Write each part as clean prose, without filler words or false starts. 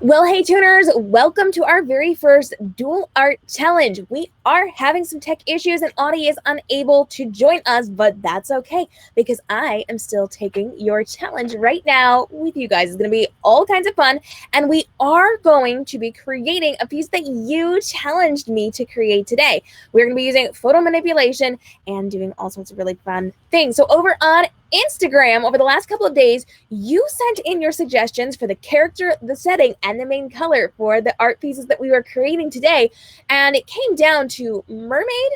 Well, hey tuners, welcome to our very first dual art challenge. We are having some tech issues and Audie is unable to join us, but that's okay because I am still taking your challenge right now with you guys. It's going to be all kinds of fun, and we are going to be creating a piece that you challenged me to create today. We're going to be using photo manipulation and doing all sorts of really fun things. So over on Instagram, over the last couple of days, you sent in your suggestions for the character, the setting, and the main color for the art pieces that we were creating today. And it came down to mermaid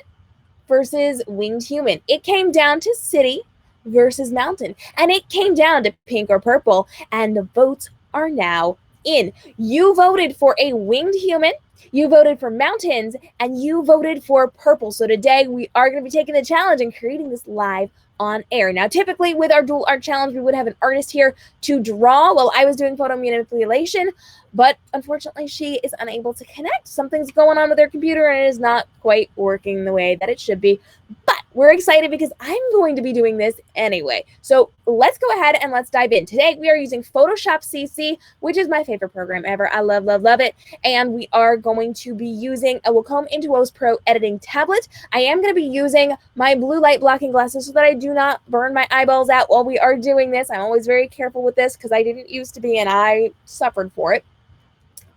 versus winged human. It came down to city versus mountain. And it came down to pink or purple. And the votes are now in. You voted for a winged human, you voted for mountains, and you voted for purple. So today we are going to be taking the challenge and creating this live on air. Now, typically with our dual art challenge, we would have an artist here to draw while I was doing photo manipulation, but unfortunately she is unable to connect. Something's going on with her computer and it is not quite working the way that it should be, but we're excited because I'm going to be doing this anyway. So let's go ahead and let's dive in. Today we are using Photoshop CC, which is my favorite program ever. I love, love, love it. And we are going to be using a Wacom Intuos Pro editing tablet. I am going to be using my blue light blocking glasses so that I do not burn my eyeballs out while we are doing this. I'm always very careful with this because I didn't used to be and I suffered for it.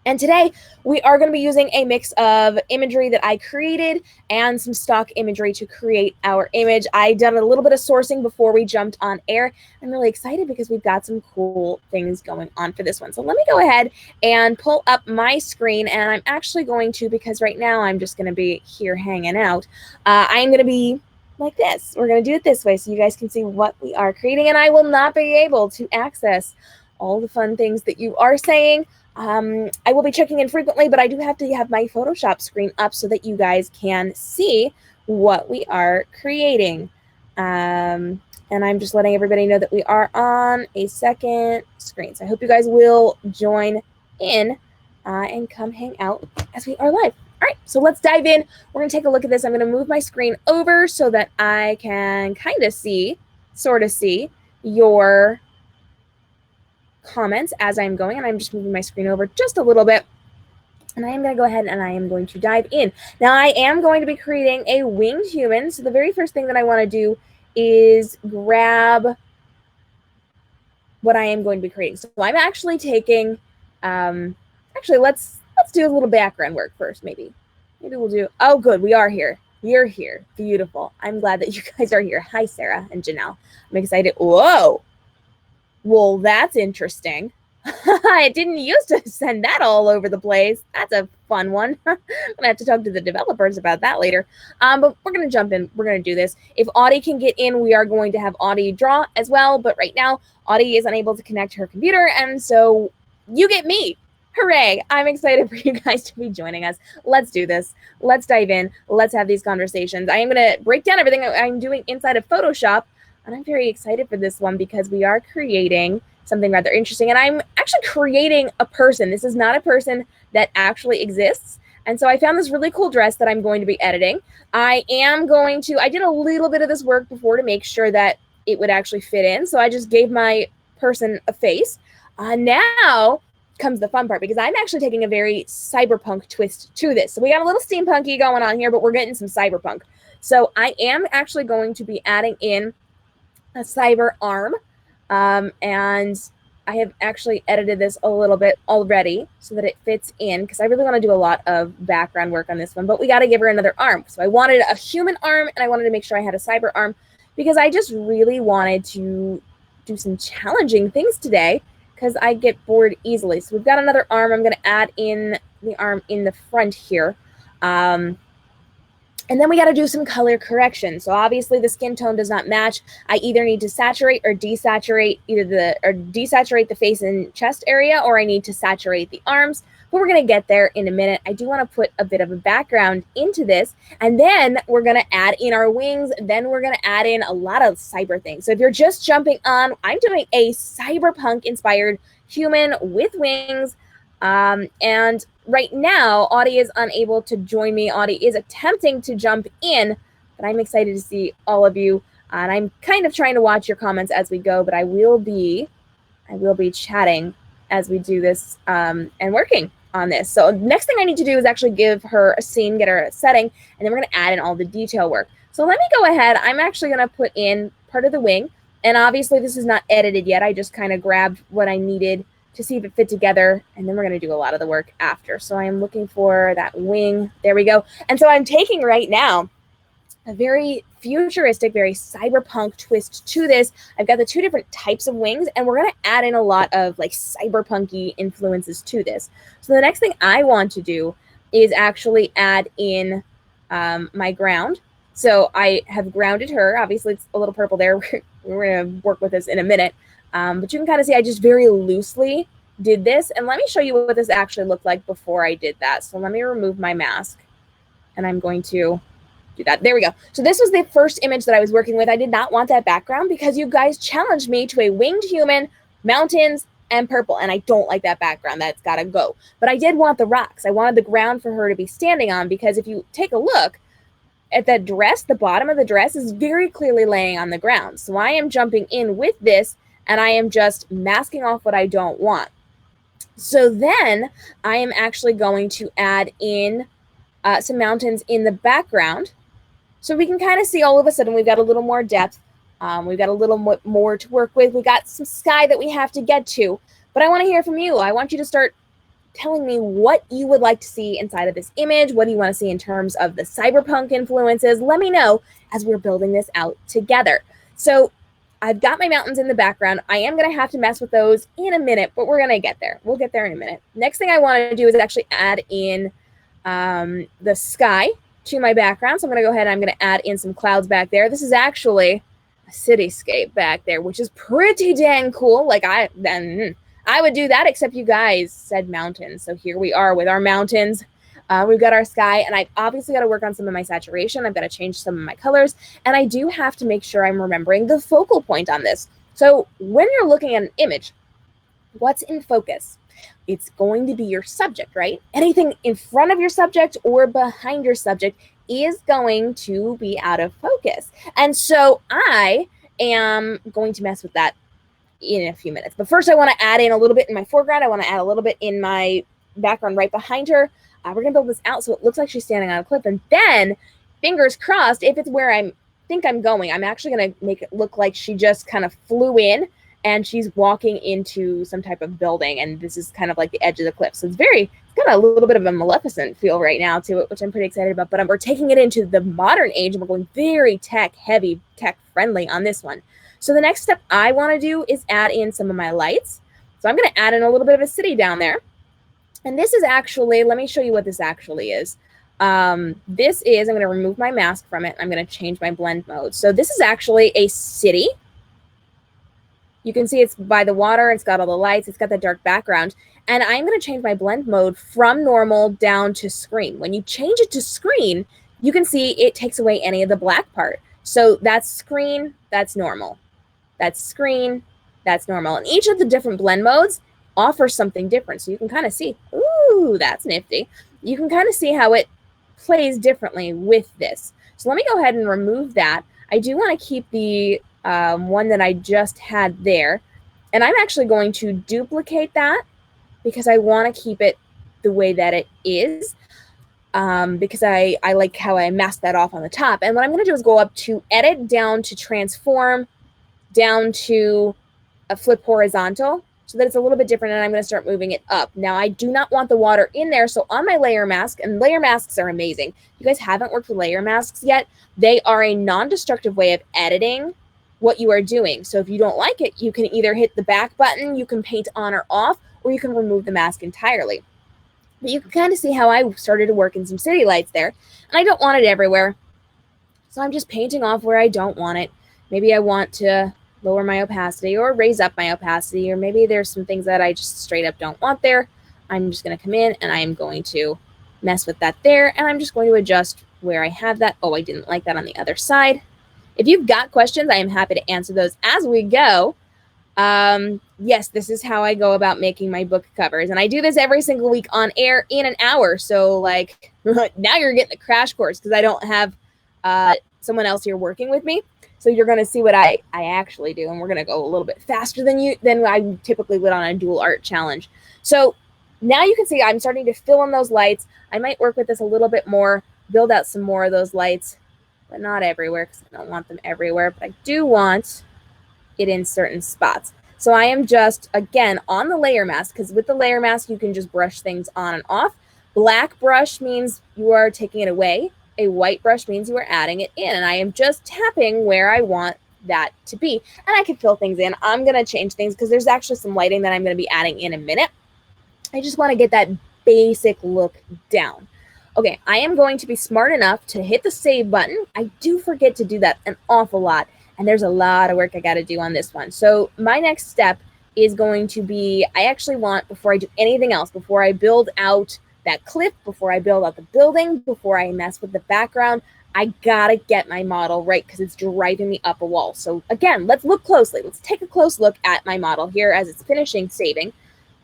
And today we are going to be using a mix of imagery that I created and some stock imagery to create our image. I done a little bit of sourcing before we jumped on air. I'm really excited because we've got some cool things going on for this one. So let me go ahead and pull up my screen, and I'm actually going to, because right now I'm just going to be here hanging out, I'm going to be like this. We're going to do it this way so you guys can see what we are creating, and I will not be able to access all the fun things that you are saying. I will be checking in frequently, but I do have to have my Photoshop screen up so that you guys can see what we are creating. And I'm just letting everybody know that we are on a second screen. So I hope you guys will join in and come hang out as we are live. All right, so let's dive in. We're going to take a look at this. I'm going to move my screen over so that I can kind of see, sort of see your comments as I'm going, and I'm just moving my screen over just a little bit, and I am going to go ahead and I am going to dive in. Now I am going to be creating a winged human, so the very first thing that I want to do is grab what I am going to be creating. So I'm actually taking actually let's do a little background work first. Maybe we'll do, oh good, we are here. You're here. Beautiful. I'm glad that you guys are here. Hi Sarah and Janelle. I'm excited. Whoa. Well, that's interesting. I didn't used to send that all over the place. That's a fun one. I'm going to have to talk to the developers about that later. But we're going to jump in. We're going to do this. If Audie can get in, we are going to have Audie draw as well. But right now, Audie is unable to connect her computer. And so you get me. Hooray. I'm excited for you guys to be joining us. Let's do this. Let's dive in. Let's have these conversations. I am going to break down everything I'm doing inside of Photoshop. And I'm very excited for this one because we are creating something rather interesting. And I'm actually creating a person. This is not a person that actually exists. And so I found this really cool dress that I'm going to be editing. I did a little bit of this work before to make sure that it would actually fit in. So I just gave my person a face. Now comes the fun part because I'm actually taking a very cyberpunk twist to this. So we got a little steampunky going on here, but we're getting some cyberpunk. So I am actually going to be adding in a cyber arm, and I have actually edited this a little bit already so that it fits in because I really want to do a lot of background work on this one, but we got to give her another arm. So I wanted a human arm and I wanted to make sure I had a cyber arm because I just really wanted to do some challenging things today because I get bored easily. So we've got another arm. I'm going to add in the arm in the front here. And then we got to do some color correction. So obviously the skin tone does not match. I either need to saturate or desaturate desaturate the face and chest area, or I need to saturate the arms. But we're going to get there in a minute. I do want to put a bit of a background into this. And then we're going to add in our wings. Then we're going to add in a lot of cyber things. So if you're just jumping on, I'm doing a cyberpunk inspired human with wings. And right now, Audie is unable to join me. Audie is attempting to jump in, but I'm excited to see all of you. And I'm kind of trying to watch your comments as we go, but I will be chatting as we do this and working on this. So next thing I need to do is actually give her a scene, get her a setting, and then we're going to add in all the detail work. So let me go ahead. I'm actually going to put in part of the wing. And obviously this is not edited yet. I just kind of grabbed what I needed to see if it fit together. And then we're going to do a lot of the work after. So I'm looking for that wing. There we go. And so I'm taking right now a very futuristic, very cyberpunk twist to this. I've got the two different types of wings, and we're going to add in a lot of like cyberpunky influences to this. So the next thing I want to do is actually add in my ground. So I have grounded her. Obviously, it's a little purple there. We're going to work with this in a minute. But you can kind of see I just very loosely did this. And let me show you what this actually looked like before I did that. So let me remove my mask, and I'm going to do that. There we go. So this was the first image that I was working with. I did not want that background because you guys challenged me to a winged human, mountains, and purple. And I don't like that background. That's got to go. But I did want the rocks. I wanted the ground for her to be standing on, because if you take a look at the dress, the bottom of the dress is very clearly laying on the ground. So I am jumping in with this, and I am just masking off what I don't want. So then I am actually going to add in some mountains in the background. So we can kind of see all of a sudden we've got a little more depth. We've got a little more to work with. We got some sky that we have to get to. But I want to hear from you. I want you to start telling me what you would like to see inside of this image. What do you want to see in terms of the cyberpunk influences? Let me know as we're building this out together. So I've got my mountains in the background. I am going to have to mess with those in a minute, but we're going to get there. We'll get there in a minute. Next thing I want to do is actually add in the sky to my background. So I'm going to go ahead and I'm going to add in some clouds back there. This is actually a cityscape back there, which is pretty dang cool. Like I would do that, except you guys said mountains. So here we are with our mountains. We've got our sky, and I've obviously got to work on some of my saturation. I've got to change some of my colors, and I do have to make sure I'm remembering the focal point on this. So when you're looking at an image, what's in focus? It's going to be your subject, right? Anything in front of your subject or behind your subject is going to be out of focus. And so I am going to mess with that in a few minutes. But first I want to add in a little bit in my foreground. I want to add a little bit in my background right behind her. We're going to build this out so it looks like she's standing on a cliff. And then, fingers crossed, if it's where I think I'm going, I'm actually going to make it look like she just kind of flew in and she's walking into some type of building, and this is kind of like the edge of the cliff. So it's got a little bit of a Maleficent feel right now to it, which I'm pretty excited about. But we're taking it into the modern age, and we're going very tech-heavy, tech-friendly on this one. So the next step I want to do is add in some of my lights. So I'm going to add in a little bit of a city down there. And this is actually, let me show you what this actually is. This is, I'm going to remove my mask from it. I'm going to change my blend mode. So this is actually a city. You can see it's by the water. It's got all the lights. It's got the dark background. And I'm going to change my blend mode from normal down to screen. When you change it to screen, you can see it takes away any of the black part. So that's screen, that's normal. That's screen, that's normal. And each of the different blend modes offers something different. So you can kind of see, ooh, that's nifty. You can kind of see how it plays differently with this. So let me go ahead and remove that. I do want to keep the one that I just had there. And I'm actually going to duplicate that because I want to keep it the way that it is. Because I like how I masked that off on the top. And what I'm going to do is go up to edit, down to transform, down to a flip horizontal, so that it's a little bit different, and I'm going to start moving it up. Now, I do not want the water in there, so on my layer mask, and layer masks are amazing. If you guys haven't worked with layer masks yet, they are a non-destructive way of editing what you are doing. So if you don't like it, you can either hit the back button, you can paint on or off, or you can remove the mask entirely. But you can kind of see how I started to work in some city lights there, and I don't want it everywhere. So I'm just painting off where I don't want it. Maybe I want to lower my opacity or raise up my opacity, or maybe there's some things that I just straight up don't want there. I'm just going to come in and I am going to mess with that there, and I'm just going to adjust where I have that. Oh, I didn't like that on the other side. If you've got questions, I am happy to answer those as we go. Yes, this is how I go about making my book covers, and I do this every single week on air in an hour. So like now you're getting a crash course because I don't have someone else here working with me. So you're going to see what I actually do, and we're going to go a little bit faster than I typically would on a dual art challenge. So now you can see I'm starting to fill in those lights. I might work with this a little bit more, build out some more of those lights, but not everywhere because I don't want them everywhere, but I do want it in certain spots. So I am just, again, on the layer mask, because with the layer mask, you can just brush things on and off. Black brush means you are taking it away. A white brush means you are adding it in, and I am just tapping where I want that to be. And I can fill things in. I'm going to change things because there's actually some lighting that I'm going to be adding in a minute. I just want to get that basic look down. Okay, I am going to be smart enough to hit the save button. I do forget to do that an awful lot, and there's a lot of work I got to do on this one. So my next step is going to be, I actually want, before I do anything else, before I build out that cliff, before I build out the building, before I mess with the background, I gotta get my model right because it's driving me up a wall. So again, let's look closely. Let's take a close look at my model here as it's finishing saving.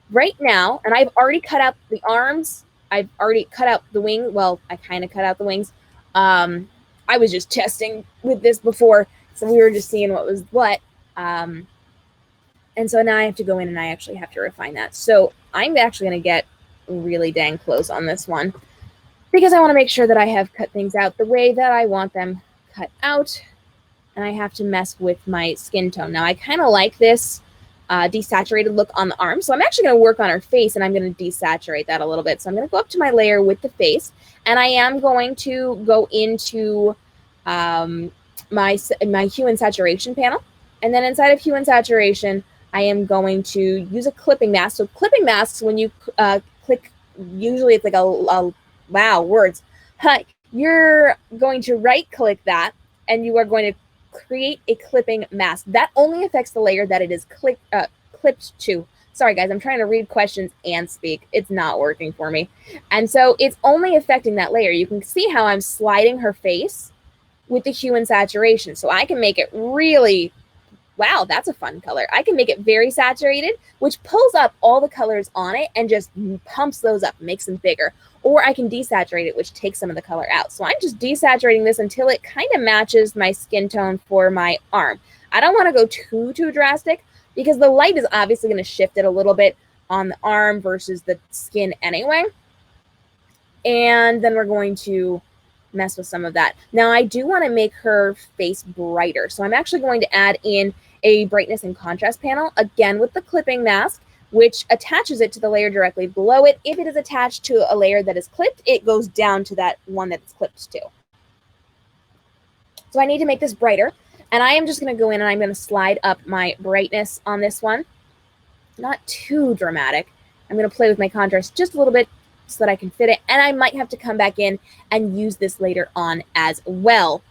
Right now, and I've already cut out the arms, I've already cut out the wing. Well, I kind of cut out the wings. I was just testing with this before, so we were just seeing what was what. And so now I have to go in and I actually have to refine that. So I'm actually going to get really dang close on this one because I want to make sure that I have cut things out the way that I want them cut out, and I have to mess with my skin tone. Now I kind of like this desaturated look on the arm, so I'm actually going to work on her face, and I'm going to desaturate that a little bit. So I'm going to go up to my layer with the face, and I am going to go into my hue and saturation panel, and then inside of hue and saturation I am going to use a clipping mask. So clipping masks, when you click, usually it's like a wow, words. You're going to right click that and you are going to create a clipping mask. That only affects the layer that it is clipped to. Sorry guys, I'm trying to read questions and speak. It's not working for me. And so it's only affecting that layer. You can see how I'm sliding her face with the hue and saturation. So I can make it really, wow, that's a fun color. I can make it very saturated, which pulls up all the colors on it and just pumps those up, makes them bigger. Or I can desaturate it, which takes some of the color out. So I'm just desaturating this until it kind of matches my skin tone for my arm. I don't want to go too drastic because the light is obviously going to shift it a little bit on the arm versus the skin anyway. And then we're going to mess with some of that. Now I do want to make her face brighter. So I'm actually going to add in a brightness and contrast panel, again with the clipping mask, which attaches it to the layer directly below it. If it is attached to a layer that is clipped, it goes down to that one that it's clipped to. So I need to make this brighter, and I am just going to go in and I'm going to slide up my brightness on this one. Not too dramatic. I'm going to play with my contrast just a little bit so that I can fit it, and I might have to come back in and use this later on as well.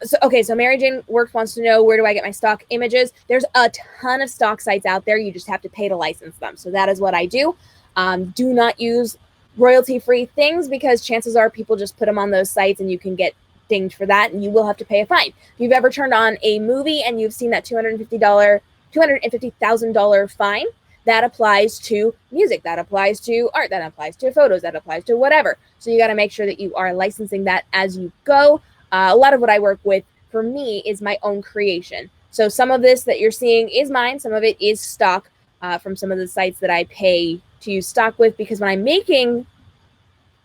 So Mary Jane Works wants to know, where do I get my stock images? There's a ton of stock sites out there. You just have to pay to license them. So that is what I do. Do not use royalty-free things because chances are people just put them on those sites and you can get dinged for that and you will have to pay a fine. If you've ever turned on a movie and you've seen that $250,000 fine, that applies to music, that applies to art, that applies to photos, that applies to whatever. So you got to make sure that you are licensing that as you go. A lot of what I work with for me is my own creation. So some of this that you're seeing is mine. Some of it is stock from some of the sites that I pay to use stock with, because when I'm making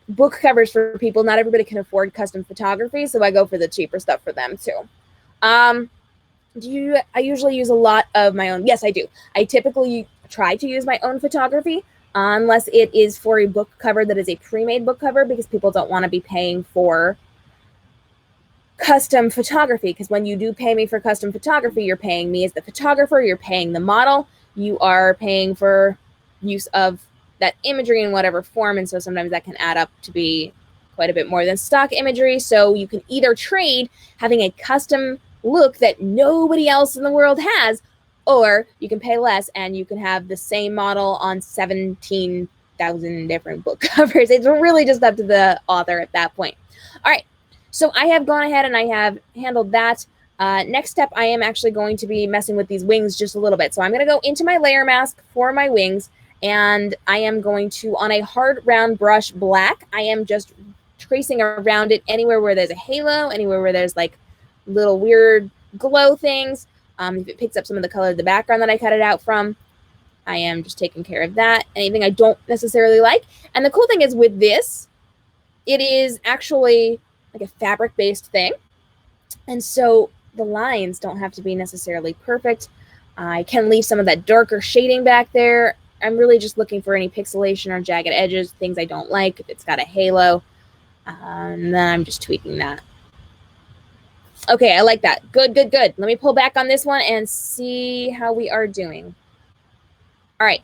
book covers for people, not everybody can afford custom photography. So I go for the cheaper stuff for them too. I usually use a lot of my own. Yes, I do. I typically try to use my own photography unless it is for a book cover that is a pre-made book cover, because people don't want to be paying for custom photography, because when you do pay me for custom photography, you're paying me as the photographer, you're paying the model, you are paying for use of that imagery in whatever form, and so sometimes that can add up to be quite a bit more than stock imagery. So you can either trade having a custom look that nobody else in the world has, or you can pay less and you can have the same model on 17,000 different book covers. It's really just up to the author at that point. All right. So I have gone ahead and I have handled that. Next step, I am actually going to be messing with these wings just a little bit. So I'm going to go into my layer mask for my wings, and I am going to, on a hard round brush black, I am just tracing around it anywhere where there's a halo, anywhere where there's like little weird glow things. If it picks up some of the color of the background that I cut it out from, I am just taking care of that. Anything I don't necessarily like. And the cool thing is with this, it is actually like a fabric-based thing. And so the lines don't have to be necessarily perfect. I can leave some of that darker shading back there. I'm really just looking for any pixelation or jagged edges, things I don't like, if it's got a halo. And then I'm just tweaking that. Okay, I like that. Good, good, good. Let me pull back on this one and see how we are doing. All right.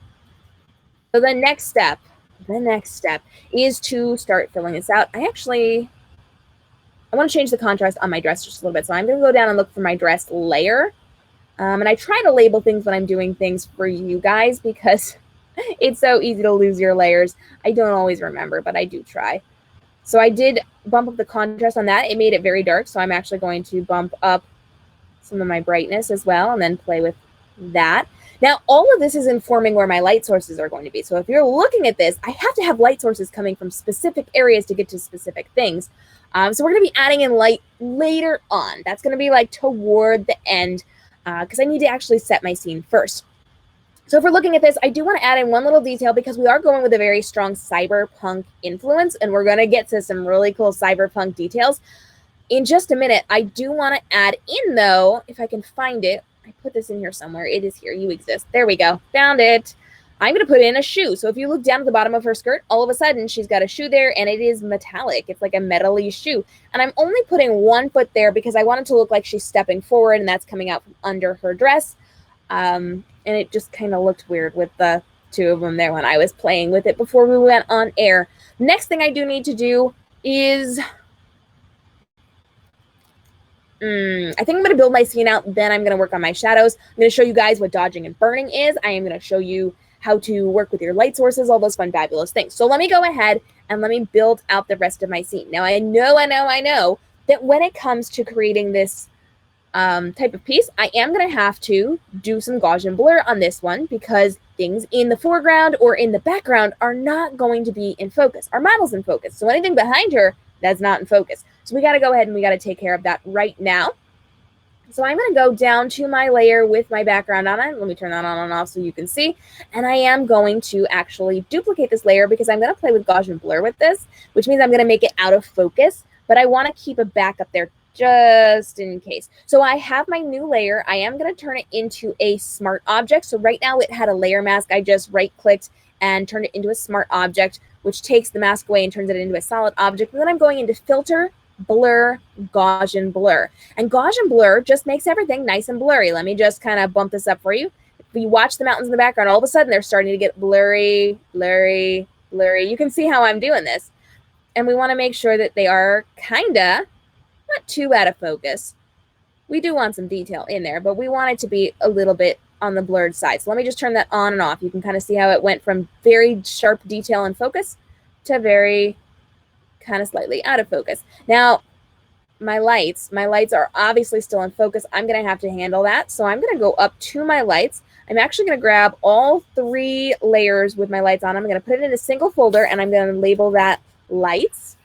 So the next step is to start filling this out. I want to change the contrast on my dress just a little bit. So I'm going to go down and look for my dress layer. And I try to label things when I'm doing things for you guys because it's so easy to lose your layers. I don't always remember, but I do try. So I did bump up the contrast on that. It made it very dark. So I'm actually going to bump up some of my brightness as well and then play with that. Now, all of this is informing where my light sources are going to be. So if you're looking at this, I have to have light sources coming from specific areas to get to specific things. So we're going to be adding in light later on. That's going to be like toward the end because I need to actually set my scene first. So if we're looking at this, I do want to add in one little detail because we are going with a very strong cyberpunk influence, and we're going to get to some really cool cyberpunk details in just a minute. I do want to add in, though, if I can find it. I put this in here somewhere. It is here. You exist. There we go. Found it. I'm going to put in a shoe. So if you look down at the bottom of her skirt, all of a sudden she's got a shoe there, and it is metallic. It's like a metal-y shoe. And I'm only putting one foot there because I want it to look like she's stepping forward, and that's coming out from under her dress. And it just kind of looked weird with the two of them there when I was playing with it before we went on air. Next thing I do need to do is... I think I'm going to build my scene out, then I'm going to work on my shadows. I'm going to show you guys what dodging and burning is. I am going to show you how to work with your light sources, all those fun, fabulous things. So let me go ahead and let me build out the rest of my scene. Now, I know that when it comes to creating this type of piece, I am going to have to do some Gaussian blur on this one because things in the foreground or in the background are not going to be in focus. Our model's in focus. So anything behind her, that's not in focus. So we got to go ahead and we got to take care of that right now. So I'm going to go down to my layer with my background on it. Let me turn that on and off so you can see. And I am going to actually duplicate this layer because I'm going to play with Gaussian blur with this, which means I'm going to make it out of focus. But I want to keep a backup there just in case. So I have my new layer. I am going to turn it into a smart object. So right now it had a layer mask. I just right-clicked and turned it into a smart object, which takes the mask away and turns it into a solid object. And then I'm going into filter, blur, Gaussian blur. And Gaussian blur just makes everything nice and blurry. Let me just kind of bump this up for you. If you watch the mountains in the background, all of a sudden they're starting to get blurry, blurry, blurry. You can see how I'm doing this. And we want to make sure that they are kind of not too out of focus. We do want some detail in there, but we want it to be a little bit on the blurred side. So let me just turn that on and off. You can kind of see how it went from very sharp detail and focus to very kind of slightly out of focus. Now, my lights are obviously still in focus. I'm going to have to handle that. So I'm going to go up to my lights. I'm actually going to grab all 3 layers with my lights on. I'm going to put it in a single folder, and I'm going to label that lights.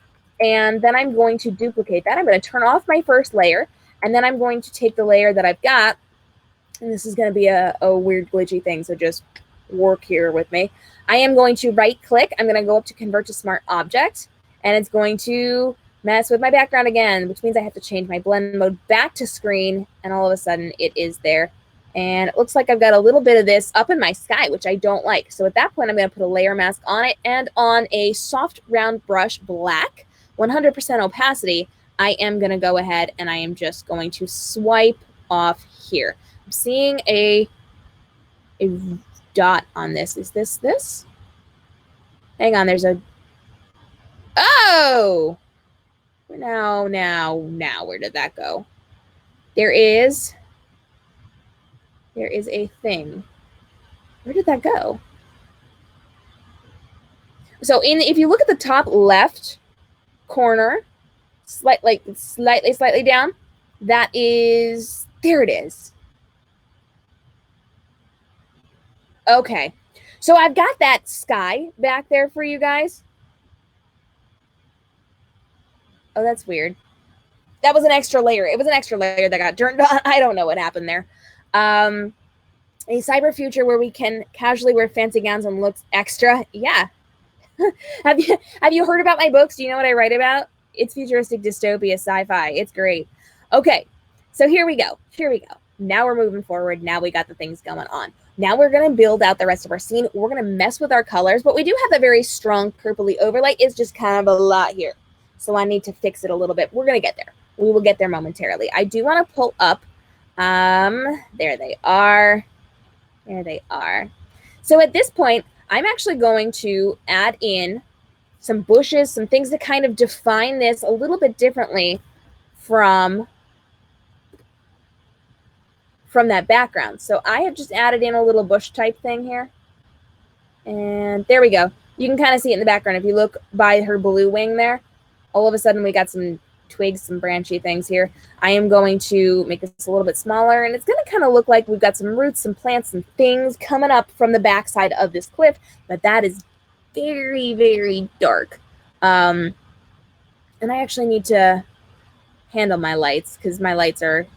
And then I'm going to duplicate that. I'm going to turn off my first layer, and then I'm going to take the layer that I've got, and this is going to be a weird glitchy thing, so just work here with me. I am going to right-click. I'm going to go up to Convert to Smart Object, and it's going to mess with my background again, which means I have to change my blend mode back to screen, and all of a sudden it is there. And it looks like I've got a little bit of this up in my sky, which I don't like. So at that point, I'm going to put a layer mask on it, and on a soft round brush black, 100% opacity, I am going to go ahead and I am just going to swipe off here. I'm seeing a dot on this. Is this? Hang on, there's a... Oh! Now, where did that go? There is a thing. Where did that go? So if you look at the top left corner, slightly down, that is, there it is. Okay. So I've got that sky back there for you guys. Oh, that's weird. That was an extra layer. It was an extra layer that got turned on. I don't know what happened there. A cyber future where we can casually wear fancy gowns and look extra. Yeah. Have you heard about my books? Do you know what I write about? It's futuristic dystopia sci-fi. It's great. Okay. So here we go. Now we're moving forward. Now we got the things going on. Now we're going to build out the rest of our scene. We're going to mess with our colors, but we do have a very strong purpley overlay. It's just kind of a lot here. So I need to fix it a little bit. We're going to get there. We will get there momentarily. I do want to pull up. There they are. There they are. So at this point, I'm actually going to add in some bushes, some things that kind of define this a little bit differently from that background. So I have just added in a little bush type thing here. And there we go. You can kind of see it in the background. If you look by her blue wing there, all of a sudden we got some twigs, some branchy things here. I am going to make this a little bit smaller, and it's going to kind of look like we've got some roots, some plants, some things coming up from the backside of this cliff, but that is very, very dark. And I actually need to handle my lights because my lights are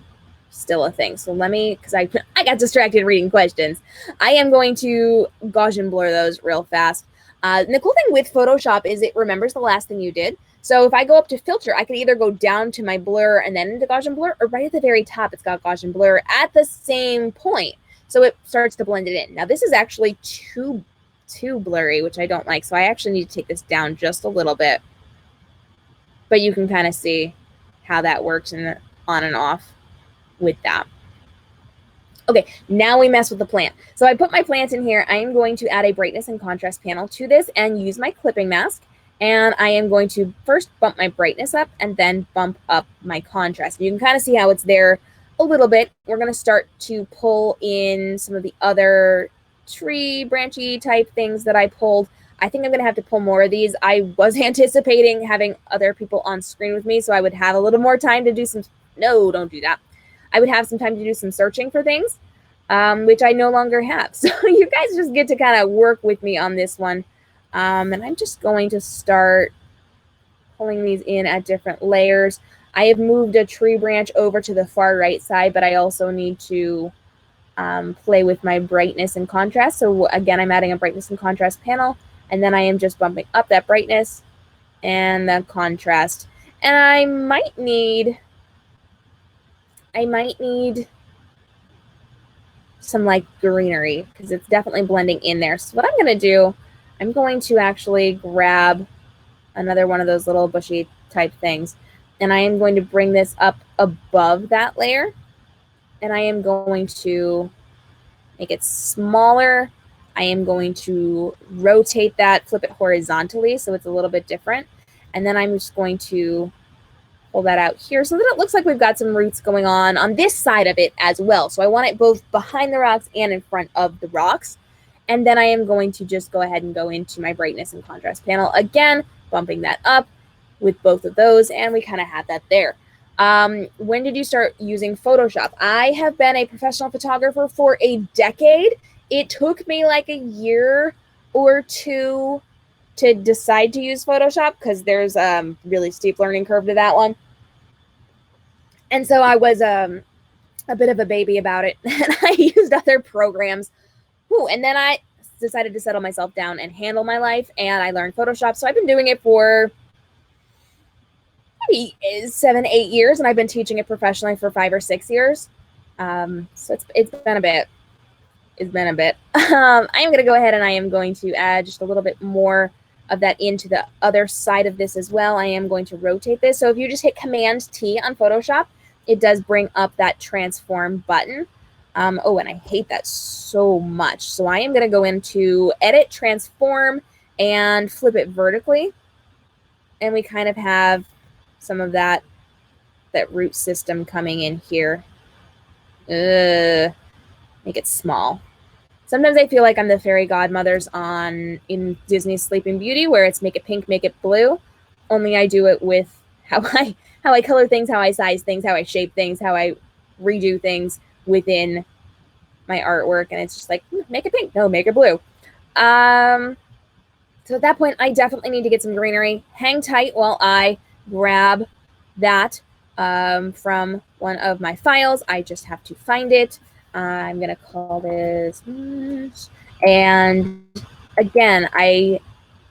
still a thing. So let me, because I got distracted reading questions. I am going to Gaussian blur those real fast. And the cool thing with Photoshop is it remembers the last thing you did. So if I go up to filter, I can either go down to my blur and then into Gaussian blur, or right at the very top, it's got Gaussian blur at the same point. So it starts to blend it in. Now this is actually too blurry, which I don't like. So I actually need to take this down just a little bit. But you can kind of see how that works and on and off with that. Okay, now we mess with the plant. So I put my plant in here. I am going to add a brightness and contrast panel to this and use my clipping mask. And I am going to first bump my brightness up and then bump up my contrast. You can kind of see how it's there a little bit. We're going to start to pull in some of the other tree branchy type things that I pulled. I think I'm going to have to pull more of these. I was anticipating having other people on screen with me, so I would have a little more time to do some... No, don't do that. I would have some time to do some searching for things, which I no longer have. So you guys just get to kind of work with me on this one. And I'm just going to start pulling these in at different layers. I have moved a tree branch over to the far right side, but I also need to play with my brightness and contrast. So again, I'm adding a brightness and contrast panel, and then I am just bumping up that brightness and the contrast. And I might need some like greenery because it's definitely blending in there. So what I'm going to do, I'm going to actually grab another one of those little bushy type things, and I am going to bring this up above that layer, and I am going to make it smaller. I am going to rotate that, flip it horizontally so it's a little bit different, and then I'm just going to pull that out here so that it looks like we've got some roots going on this side of it as well. So I want it both behind the rocks and in front of the rocks. And then I am going to just go ahead and go into my brightness and contrast panel. Again, bumping that up with both of those, and we kind of have that there. When did you start using Photoshop? I have been a professional photographer for a decade. It took me like a year or two to decide to use Photoshop because there's a really steep learning curve to that one. And so I was a bit of a baby about it, and I used other programs. And then I decided to settle myself down and handle my life, and I learned Photoshop. So I've been doing it for maybe 7-8 years, and I've been teaching it professionally for 5 or 6 years. So it's been a bit. I am going to go ahead and I am going to add just a little bit more of that into the other side of this as well. I am going to rotate this. So if you just hit Command T on Photoshop, it does bring up that transform button. And I hate that so much. So I am going to go into Edit, Transform, and flip it vertically. And we kind of have some of that root system coming in here. Make it small. Sometimes I feel like I'm the fairy godmothers in Disney's Sleeping Beauty, where it's make it pink, make it blue. Only I do it with how I color things, how I size things, how I shape things, how I redo things within my artwork, and it's just like, make it pink, no, make it blue. So at that point, I definitely need to get some greenery. Hang tight while I grab that from one of my files. I just have to find it. I'm going to call this, and again, I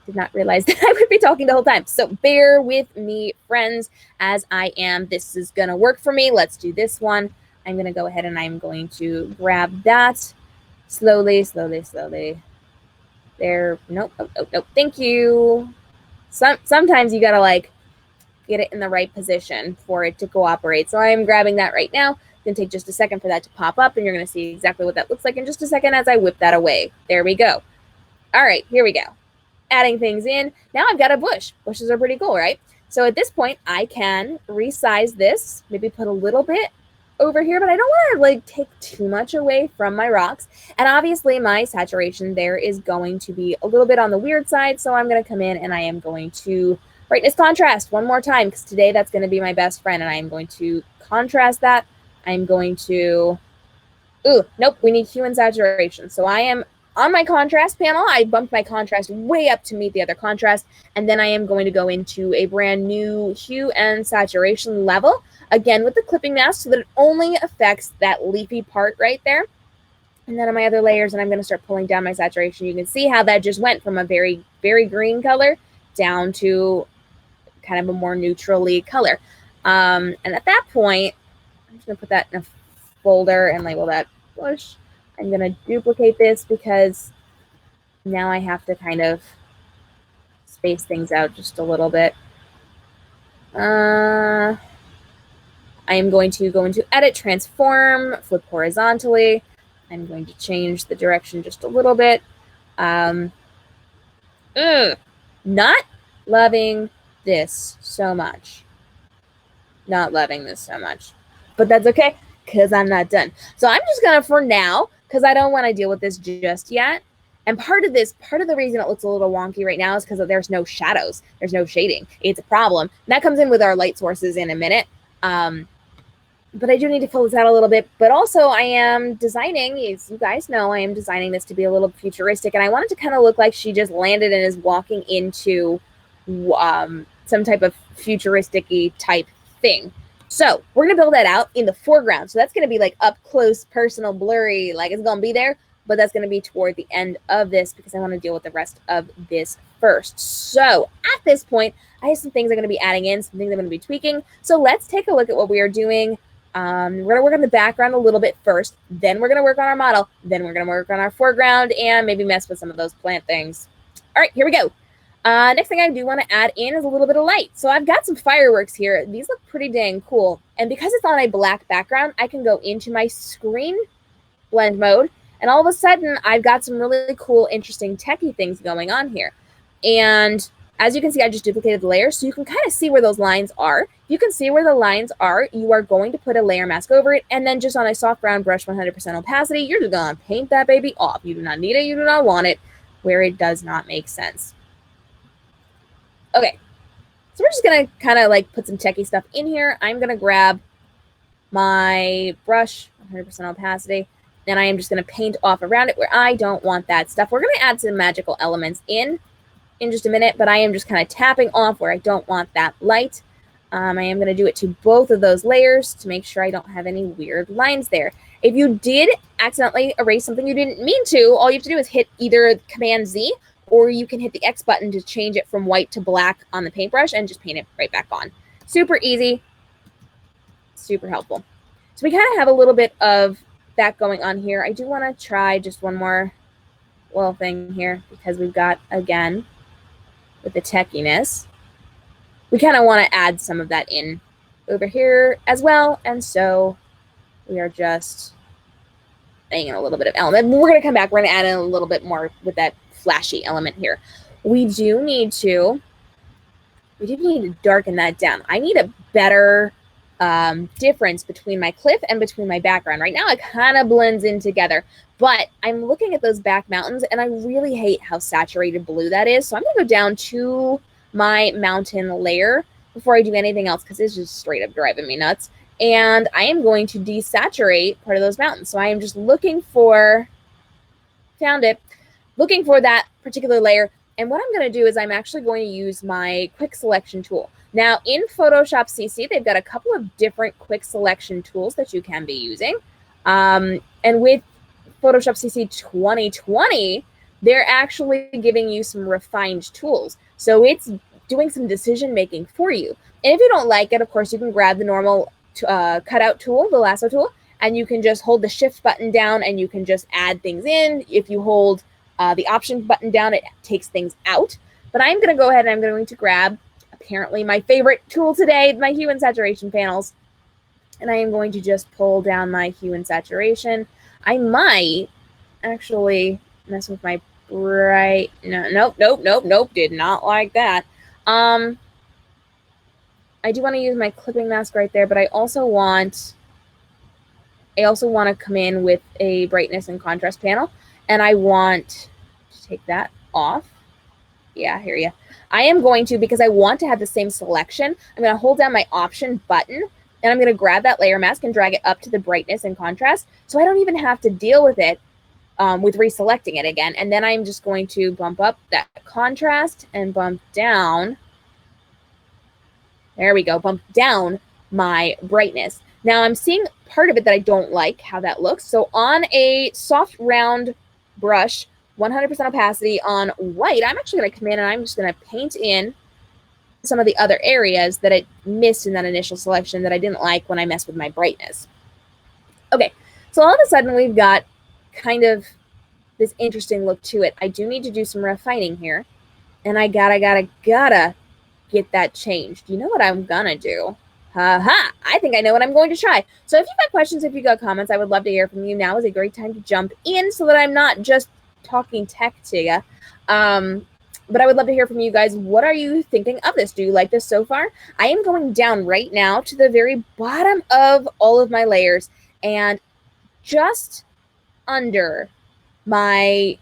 did not realize that I would be talking the whole time. So bear with me, friends, as I am. This is going to work for me. Let's do this one. I'm going to go ahead and I'm going to grab that slowly. There. Nope. Nope. Thank you. Sometimes you got to like get it in the right position for it to cooperate. So I am grabbing that right now. It's going to take just a second for that to pop up, and you're going to see exactly what that looks like in just a second as I whip that away. There we go. All right, here we go. Adding things in. Now I've got a bush. Bushes are pretty cool, right? So at this point, I can resize this, maybe put a little bit over here, but I don't want to like take too much away from my rocks. And obviously my saturation there is going to be a little bit on the weird side. So I'm going to come in and I am going to brightness contrast one more time, because today that's going to be my best friend, and I am going to contrast that. I'm going to, nope, we need hue and saturation. So I am on my contrast panel. I bumped my contrast way up to meet the other contrast, and then I am going to go into a brand new hue and saturation level, again with the clipping mask, so that it only affects that leafy part right there. And then on my other layers, and I'm going to start pulling down my saturation. You can see how that just went from a very, very green color down to kind of a more neutrally color. And at that point, I'm just going to put that in a folder and label that bush. I'm going to duplicate this because now I have to kind of space things out just a little bit. I am going to go into Edit, Transform, flip horizontally. I'm going to change the direction just a little bit. Not loving this so much. Not loving this so much. But that's okay, because I'm not done. So I'm just going to, for now, because I don't want to deal with this just yet. And part of the reason it looks a little wonky right now is because there's no shadows. There's no shading. It's a problem. And that comes in with our light sources in a minute. But I do need to fill this out a little bit. But also I am designing, as you guys know, I am designing this to be a little futuristic. And I want it to kind of look like she just landed and is walking into some type of futuristic-y type thing. So we're going to build that out in the foreground. So that's going to be like up close, personal, blurry, like it's going to be there. But that's going to be toward the end of this because I want to deal with the rest of this first. So at this point, I have some things I'm going to be adding in, some things I'm going to be tweaking. So let's take a look at what we are doing. We're going to work on the background a little bit first. Then we're going to work on our model. Then we're going to work on our foreground and maybe mess with some of those plant things. All right, here we go. Next thing I do want to add in is a little bit of light. So I've got some fireworks here. These look pretty dang cool. And because it's on a black background, I can go into my screen blend mode. And all of a sudden, I've got some really cool, interesting techie things going on here. And as you can see, I just duplicated the layer, so you can kind of see where those lines are. If you can see where the lines are, you are going to put a layer mask over it, and then just on a soft brown brush, 100% opacity, you're just going to paint that baby off. You do not need it. You do not want it where it does not make sense. Okay, so we're just going to kind of like put some techie stuff in here. I'm going to grab my brush, 100% opacity, and I am just going to paint off around it where I don't want that stuff. We're going to add some magical elements in just a minute, but I am just kind of tapping off where I don't want that light. I am going to do it to both of those layers to make sure I don't have any weird lines there. If you did accidentally erase something you didn't mean to, all you have to do is hit either Command Z, or you can hit the X button to change it from white to black on the paintbrush and just paint it right back on. Super easy, super helpful. So we kind of have a little bit of that going on here. I do want to try just one more little thing here because we've got, again, with the techiness, we kind of want to add some of that in over here as well. And so we are just adding in a little bit of element. We're going to come back. We're going to add in a little bit more with that flashy element here. We do need to darken that down. I need a better difference between my cliff and between my background. Right now it kind of blends in together, but I'm looking at those back mountains and I really hate how saturated blue that is. So I'm going to go down to my mountain layer before I do anything else because it's just straight up driving me nuts. And I am going to desaturate part of those mountains. So I am just looking for that particular layer. And what I'm going to do is I'm actually going to use my quick selection tool. Now, in Photoshop CC, they've got a couple of different quick selection tools that you can be using. And with Photoshop CC 2020, they're actually giving you some refined tools. So it's doing some decision making for you. And if you don't like it, of course, you can grab the normal cutout tool, the lasso tool, and you can just hold the shift button down and you can just add things in. If you hold the option button down, it takes things out. But I'm going to go ahead and I'm going to grab apparently my favorite tool today, my hue and saturation panels. And I am going to just pull down my hue and saturation. I might actually mess with my bright. Nope. Did not like that. I do want to use my clipping mask right there, but I also want to come in with a brightness and contrast panel, and I want to take that off. Yeah, here you. I am going to, because I want to have the same selection, I'm going to hold down my option button, and I'm going to grab that layer mask and drag it up to the brightness and contrast, so I don't even have to deal with it with reselecting it again. And then I'm just going to bump up that contrast and bump down. There we go, bump down my brightness. Now I'm seeing part of it that I don't like how that looks. So on a soft round brush, 100% opacity on white, I'm actually going to come in and I'm just going to paint in some of the other areas that it missed in that initial selection that I didn't like when I messed with my brightness. Okay, so all of a sudden we've got kind of this interesting look to it. I do need to do some refining here, and I gotta get that changed. You know what I'm gonna do? I think I know what I'm going to try. So if you've got questions, if you've got comments, I would love to hear from you. Now is a great time to jump in so that I'm not just talking tech to you. But I would love to hear from you guys. What are you thinking of this? Do you like this so far? I am going down right now to the very bottom of all of my layers, and just under my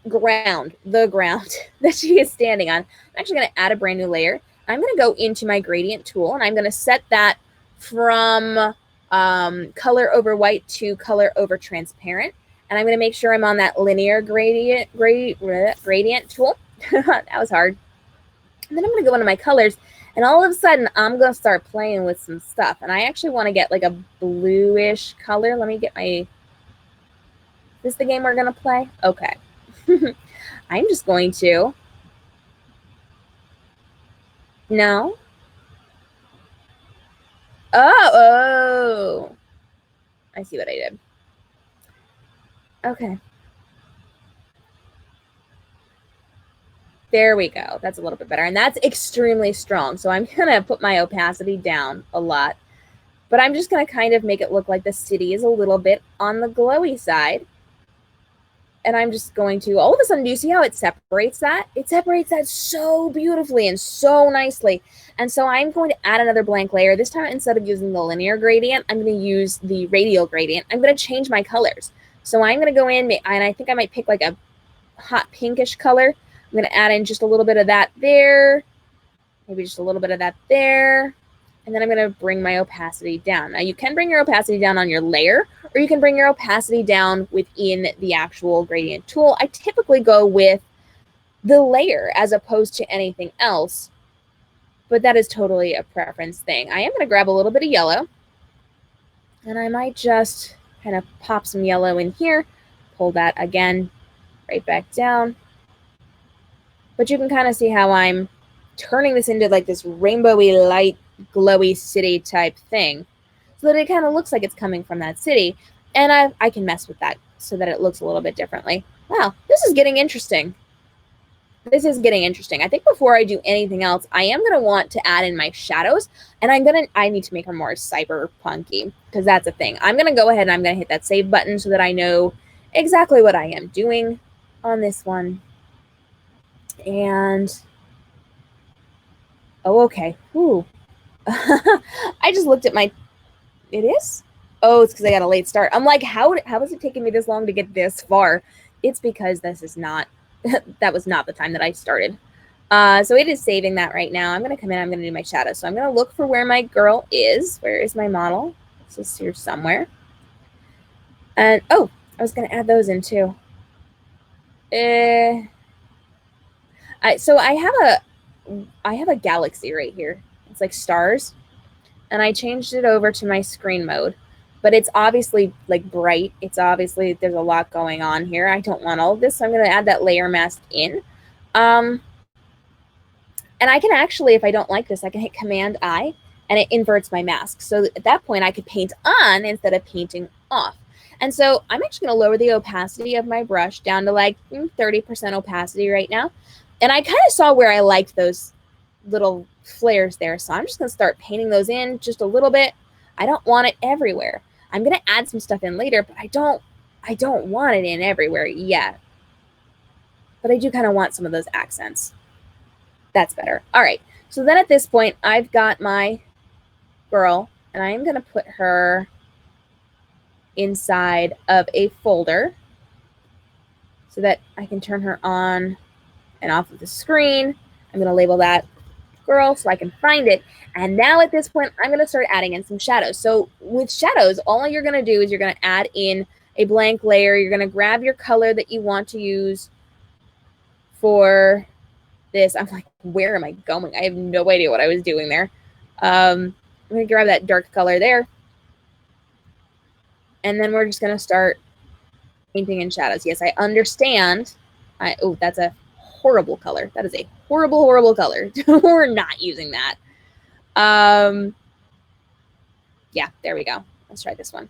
ground, the ground that she is standing on, I'm actually going to add a brand new layer. I'm going to go into my gradient tool, and I'm going to set that from color over white to color over transparent. And I'm going to make sure I'm on that linear gradient tool. That was hard. And then I'm going to go into my colors, and all of a sudden I'm going to start playing with some stuff. And I actually want to get like a bluish color. Let me get my... Is this the game we're going to play? Okay. I'm just going to... No. Oh. I see what I did. Okay. There we go. That's a little bit better. And that's extremely strong. So I'm going to put my opacity down a lot. But I'm just going to kind of make it look like the city is a little bit on the glowy side. And I'm just going to, all of a sudden, do you see how it separates that? It separates that so beautifully and so nicely. And so I'm going to add another blank layer. This time, instead of using the linear gradient, I'm going to use the radial gradient. I'm going to change my colors. So I'm going to go in, and I think I might pick like a hot pinkish color. I'm going to add in just a little bit of that there. Maybe just a little bit of that there. And then I'm going to bring my opacity down. Now, you can bring your opacity down on your layer, or you can bring your opacity down within the actual gradient tool. I typically go with the layer as opposed to anything else, but that is totally a preference thing. I am going to grab a little bit of yellow, and I might just kind of pop some yellow in here, pull that again right back down. But you can kind of see how I'm turning this into like this rainbowy light, glowy city type thing, so that it kind of looks like it's coming from that city. And I can mess with that so that it looks a little bit differently. Wow, this is getting interesting. This is getting interesting. I think before I do anything else, I am going to want to add in my shadows, and I need to make them more cyberpunky, because that's a thing. I'm going to go ahead and I'm going to hit that save button so that I know exactly what I am doing on this one. And, oh, okay. Ooh. I just looked at my, it is? Oh, it's because I got a late start. I'm like, how is it taking me this long to get this far? It's because this is not, that was not the time that I started. So it is saving that right now. I'm going to come in, I'm going to do my shadow. So I'm going to look for where my girl is. Where is my model? It's just here somewhere. And, oh, I was going to add those in too. So I have I have a galaxy right here. It's like stars. And I changed it over to my screen mode. But it's obviously like bright. It's obviously, there's a lot going on here. I don't want all of this, so I'm going to add that layer mask in. And I can actually, if I don't like this, I can hit Command I, and it inverts my mask. So at that point, I could paint on instead of painting off. And so I'm actually going to lower the opacity of my brush down to like 30% opacity right now. And I kind of saw where I liked those little flares there. So I'm just going to start painting those in just a little bit. I don't want it everywhere. I'm going to add some stuff in later, but I don't want it in everywhere yet. But I do kind of want some of those accents. That's better. All right. So then at this point, I've got my girl, and I'm going to put her inside of a folder so that I can turn her on and off of the screen. I'm going to label that girl so I can find it. And now at this point, I'm going to start adding in some shadows. So with shadows, all you're going to do is you're going to add in a blank layer. You're going to grab your color that you want to use for this. I'm like, where am I going? I have no idea what I was doing there. I'm going to grab that dark color there. And then we're just going to start painting in shadows. Yes, I understand. Oh, that's a horrible color. That is a horrible, horrible color. We're not using that. Yeah, there we go. Let's try this one.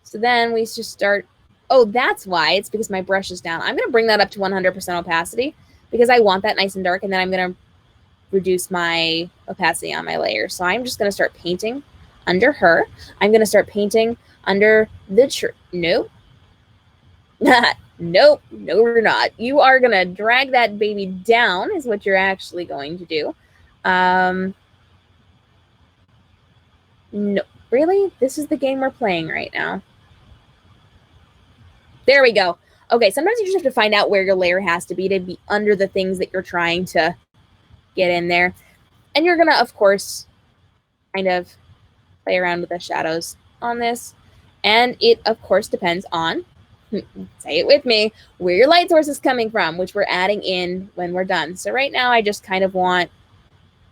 So then we just start. Oh, that's why. It's because my brush is down. I'm going to bring that up to 100% opacity because I want that nice and dark, and then I'm going to reduce my opacity on my layer. So I'm just going to start painting under her. I'm going to start painting under the tree. Nope. Nope. No, we're not. You are going to drag that baby down is what you're actually going to do. No, really? This is the game we're playing right now. There we go. Okay, sometimes you just have to find out where your layer has to be under the things that you're trying to get in there. And you're going to, of course, kind of play around with the shadows on this. And it, of course, depends on, say it with me, where your light source is coming from, which we're adding in when we're done. So right now, I just kind of want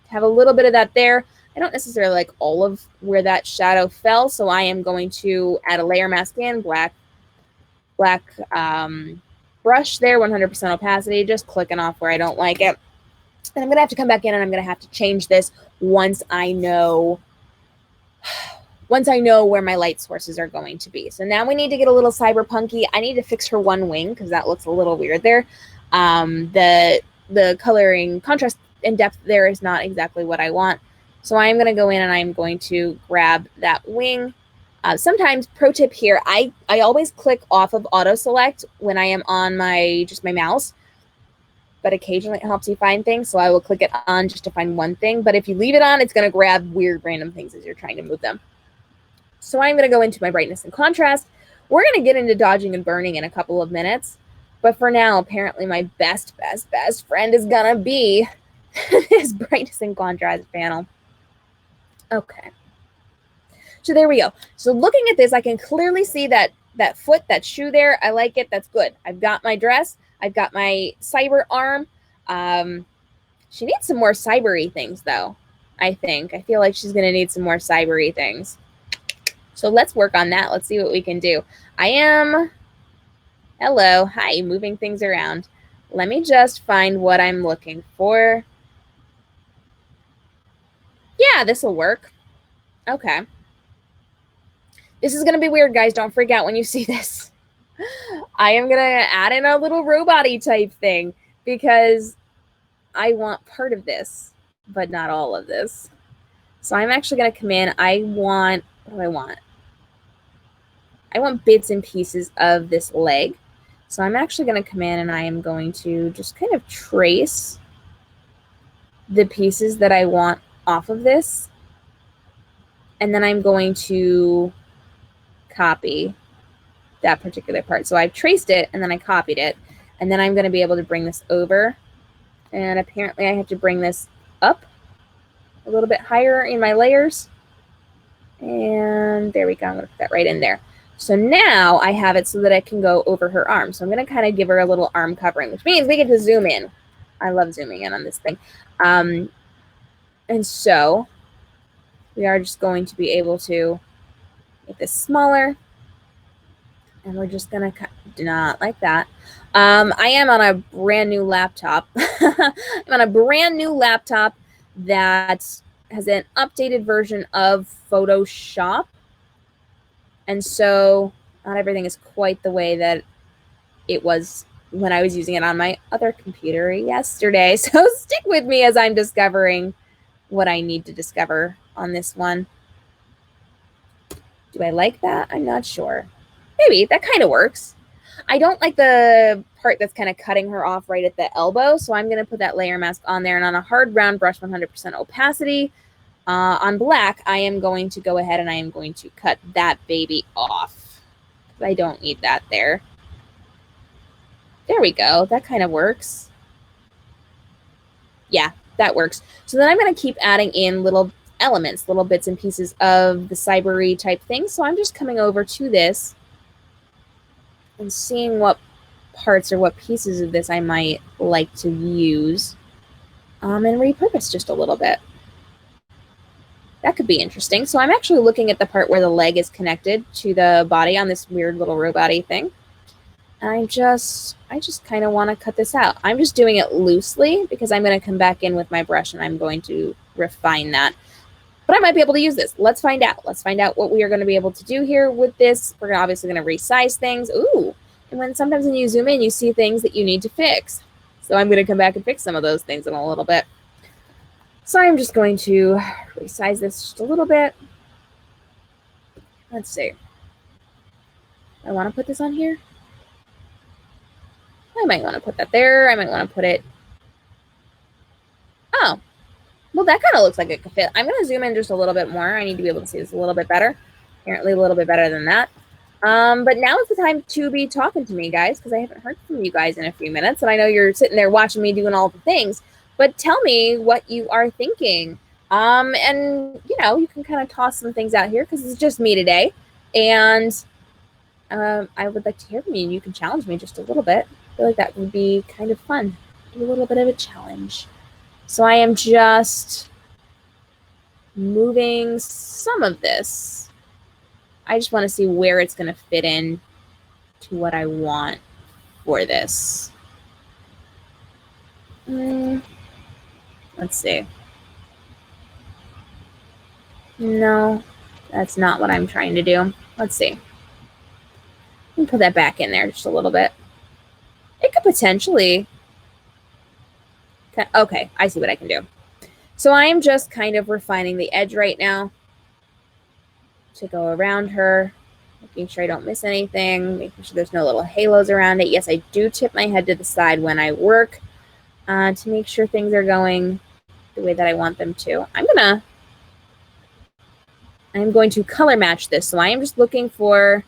to have a little bit of that there. I don't necessarily like all of where that shadow fell, so I am going to add a layer mask in, black brush there, 100% opacity, just clicking off where I don't like it. And I'm going to have to come back in and I'm going to have to change this once I know where my light sources are going to be. So now we need to get a little cyberpunky. I need to fix her one wing because that looks a little weird there. The coloring, contrast, and depth there is not exactly what I want. So I'm going to go in and I'm going to grab that wing. Sometimes, pro tip here, I always click off of auto select when I am on my mouse, but occasionally it helps you find things. So I will click it on just to find one thing. But if you leave it on, it's going to grab weird random things as you're trying to move them. So I'm going to go into my brightness and contrast. We're going to get into dodging and burning in a couple of minutes. But for now, apparently my best friend is going to be this brightness and contrast panel. Okay. So there we go. So looking at this, I can clearly see that foot, that shoe there. I like it. That's good. I've got my dress. I've got my cyber arm. She needs some more cybery things, though, I think. I feel like she's going to need some more cybery things. So let's work on that. Let's see what we can do. Hello. Hi, moving things around. Let me just find what I'm looking for. Yeah, this will work. Okay. This is going to be weird, guys. Don't freak out when you see this. I am going to add in a little robot-y type thing because I want part of this, but not all of this. So I'm actually going to come in. What do I want? I want bits and pieces of this leg. So I'm actually going to come in and I am going to just kind of trace the pieces that I want off of this. And then I'm going to copy that particular part. So I've traced it and then I copied it. And then I'm going to be able to bring this over. And apparently I have to bring this up a little bit higher in my layers. And there we go. I'm going to put that right in there. So now I have it so that I can go over her arm. So I'm going to kind of give her a little arm covering, which means we get to zoom in. I love zooming in on this thing. And so we are just going to be able to make this smaller. And we're just going to do not like that. I am on a brand new laptop. I'm on a brand new laptop that has an updated version of Photoshop. And so not everything is quite the way that it was when I was using it on my other computer yesterday. So stick with me as I'm discovering what I need to discover on this one. Do I like that? I'm not sure. Maybe that kind of works. I don't like the part that's kind of cutting her off right at the elbow. So I'm going to put that layer mask on there, and on a hard round brush, 100% opacity. On black, I am going to go ahead and I am going to cut that baby off. I don't need that there. There we go. That kind of works. Yeah, that works. So then I'm going to keep adding in little elements, little bits and pieces of the cybery type thing. So I'm just coming over to this and seeing what parts or what pieces of this I might like to use and repurpose just a little bit. That could be interesting. So I'm actually looking at the part where the leg is connected to the body on this weird little robot-y thing. And I just kind of want to cut this out. I'm just doing it loosely because I'm going to come back in with my brush and I'm going to refine that. But I might be able to use this. Let's find out. Let's find out what we are going to be able to do here with this. We're obviously going to resize things. Ooh, and sometimes when you zoom in, you see things that you need to fix. So I'm going to come back and fix some of those things in a little bit. So I'm just going to resize this just a little bit. Let's see. I want to put this on here. I might want to put that there. I might want to put it. Oh, well, that kind of looks like it could fit. I'm going to zoom in just a little bit more. I need to be able to see this a little bit better. Apparently a little bit better than that. But now is the time to be talking to me, guys, because I haven't heard from you guys in a few minutes. And I know you're sitting there watching me doing all the things. But tell me what you are thinking. And, you know, you can kind of toss some things out here because it's just me today. And I would like to hear from you. And you can challenge me just a little bit. I feel like that would be kind of fun. Do a little bit of a challenge. So I am just moving some of this. I just want to see where it's going to fit in to what I want for this. Let's see. No, that's not what I'm trying to do. Let's see. Let me put that back in there just a little bit. It could potentially... Okay, I see what I can do. So I am just kind of refining the edge right now to go around her, making sure I don't miss anything, making sure there's no little halos around it. Yes, I do tip my head to the side when I work to make sure things are going the way that I want them to. I'm going to color match this. So I am just looking for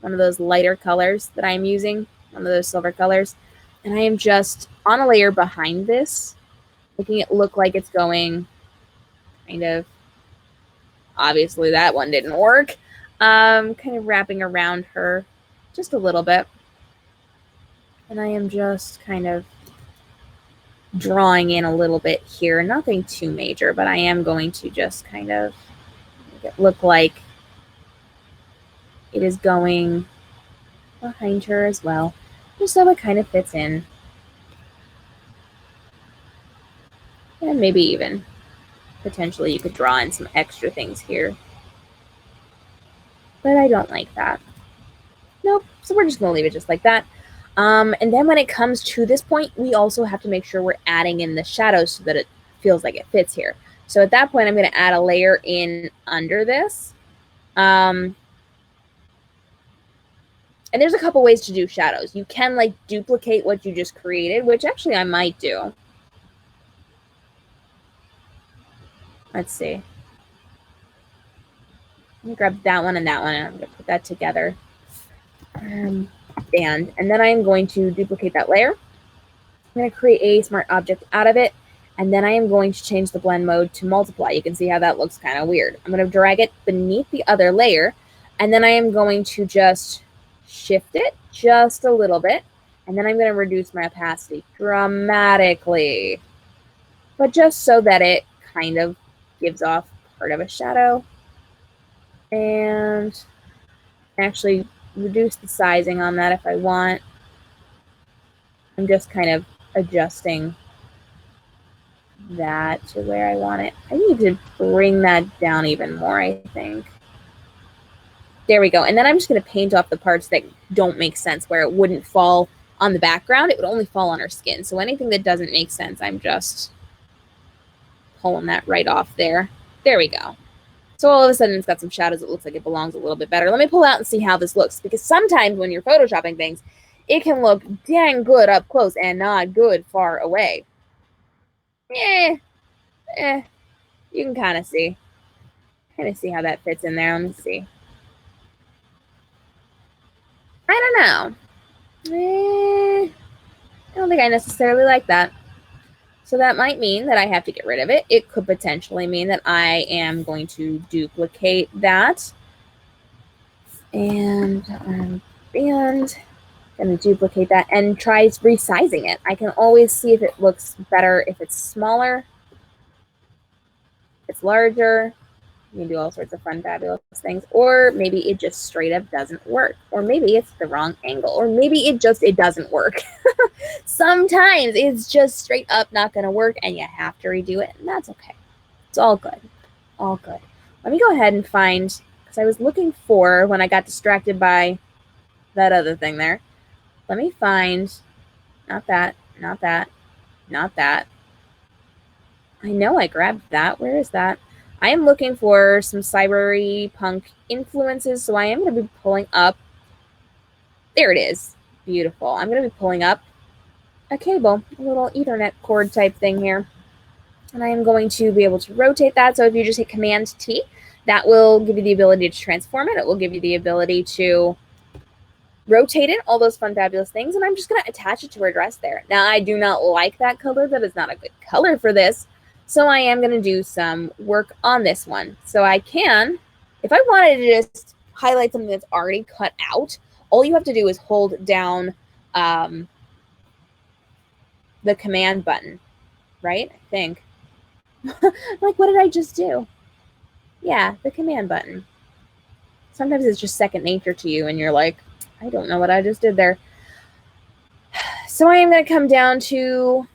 one of those lighter colors that I'm using, one of those silver colors. And I am just on a layer behind this, making it look like it's going kind of, obviously that one didn't work. Kind of wrapping around her just a little bit. And I am just kind of drawing in a little bit here. Nothing too major, but I am going to just kind of make it look like it is going behind her as well, just so it kind of fits in. And maybe even potentially you could draw in some extra things here. But I don't like that. Nope, so we're just going to leave it just like that. And then when it comes to this point, we also have to make sure we're adding in the shadows so that it feels like it fits here. So at that point, I'm going to add a layer in under this. And there's a couple ways to do shadows. You can like duplicate what you just created, which actually I might do. Let's see. Let me grab that one and that one, and I'm going to put that together. And then I'm going to duplicate that layer. I'm going to create a smart object out of it, and then I am going to change the blend mode to multiply. You can see how that looks kind of weird. I'm going to drag it beneath the other layer, and then I am going to just shift it just a little bit And then I'm going to reduce my opacity dramatically, but just so that it kind of gives off part of a shadow. And actually reduce the sizing on that if I want. I'm just kind of adjusting that to where I want it. I need to bring that down even more, I think. There we go. And then I'm just going to paint off the parts that don't make sense, where it wouldn't fall on the background. It would only fall on her skin. So anything that doesn't make sense, I'm just pulling that right off there. There we go. So all of a sudden it's got some shadows. It looks like it belongs a little bit better. Let me pull out and see how this looks, because sometimes when you're photoshopping things, it can look dang good up close and not good far away. You can kind of see how that fits in there. Let me see. I don't know. I don't think I necessarily like that. So that might mean that I have to get rid of it. It could potentially mean that I am going to duplicate that. And I'm going to duplicate that and try resizing it. I can always see if it looks better if it's smaller, if it's larger. You can do all sorts of fun, fabulous things. Or maybe it just straight up doesn't work. Or maybe it's the wrong angle. Or maybe it doesn't work. Sometimes it's just straight up not going to work and you have to redo it. And that's okay. It's all good. All good. Let me go ahead and find, because I was looking for, when I got distracted by that other thing there. Let me find, not that. I know I grabbed that. Where is that? I am looking for some cyberpunk influences, so I am going to be pulling up. There it is. Beautiful. I'm going to be pulling up a cable, a little Ethernet cord type thing here. And I am going to be able to rotate that. So if you just hit Command T, that will give you the ability to transform it. It will give you the ability to rotate it, all those fun, fabulous things. And I'm just going to attach it to her dress there. Now, I do not like that color. That is not a good color for this. So I am going to do some work on this one. So I can, if I wanted to just highlight something that's already cut out, all you have to do is hold down the command button, right? I think. Like, what did I just do? Yeah, the command button. Sometimes it's just second nature to you and you're like, I don't know what I just did there. So I am going to come down to,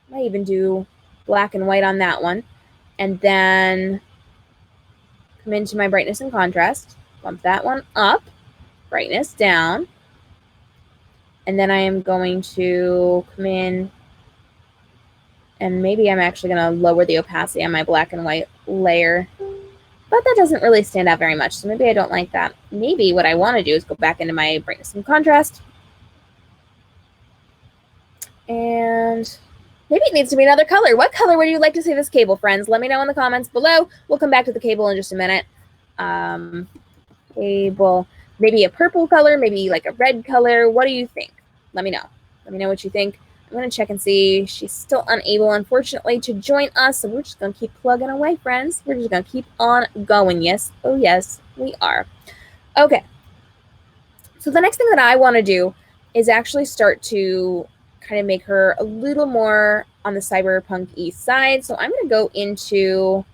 I might even do black and white on that one. And then come into my brightness and contrast, bump that one up, brightness down. And then I am going to come in and maybe I'm actually going to lower the opacity on my black and white layer. But that doesn't really stand out very much, so maybe I don't like that. Maybe what I want to do is go back into my brightness and contrast. And maybe it needs to be another color. What color would you like to see this cable, friends? Let me know in the comments below. We'll come back to the cable in just a minute. Cable, maybe a purple color, maybe like a red color. What do you think? Let me know. Let me know what you think. I'm going to check and see. She's still unable, unfortunately, to join us. So we're just going to keep plugging away, friends. We're just going to keep on going. Yes. Oh, yes, we are. Okay. So the next thing that I want to do is actually start to kind of make her a little more on the cyberpunk-y side. So I'm going to go into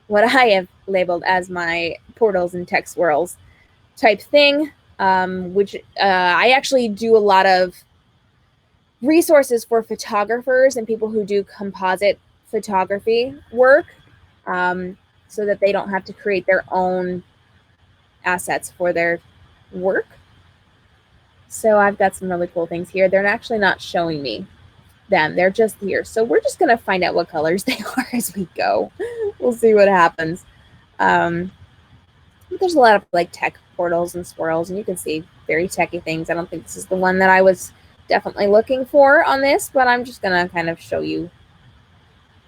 what I have labeled as my portals and tech swirls type thing, which I actually do a lot of resources for photographers and people who do composite photography work, so that they don't have to create their own assets for their work. So I've got some really cool things here. They're actually not showing me them. They're just here. So we're just going to find out what colors they are as we go. We'll see what happens. There's a lot of like tech portals and swirls, and you can see very techy things. I don't think this is the one that I was definitely looking for on this, but I'm just going to kind of show you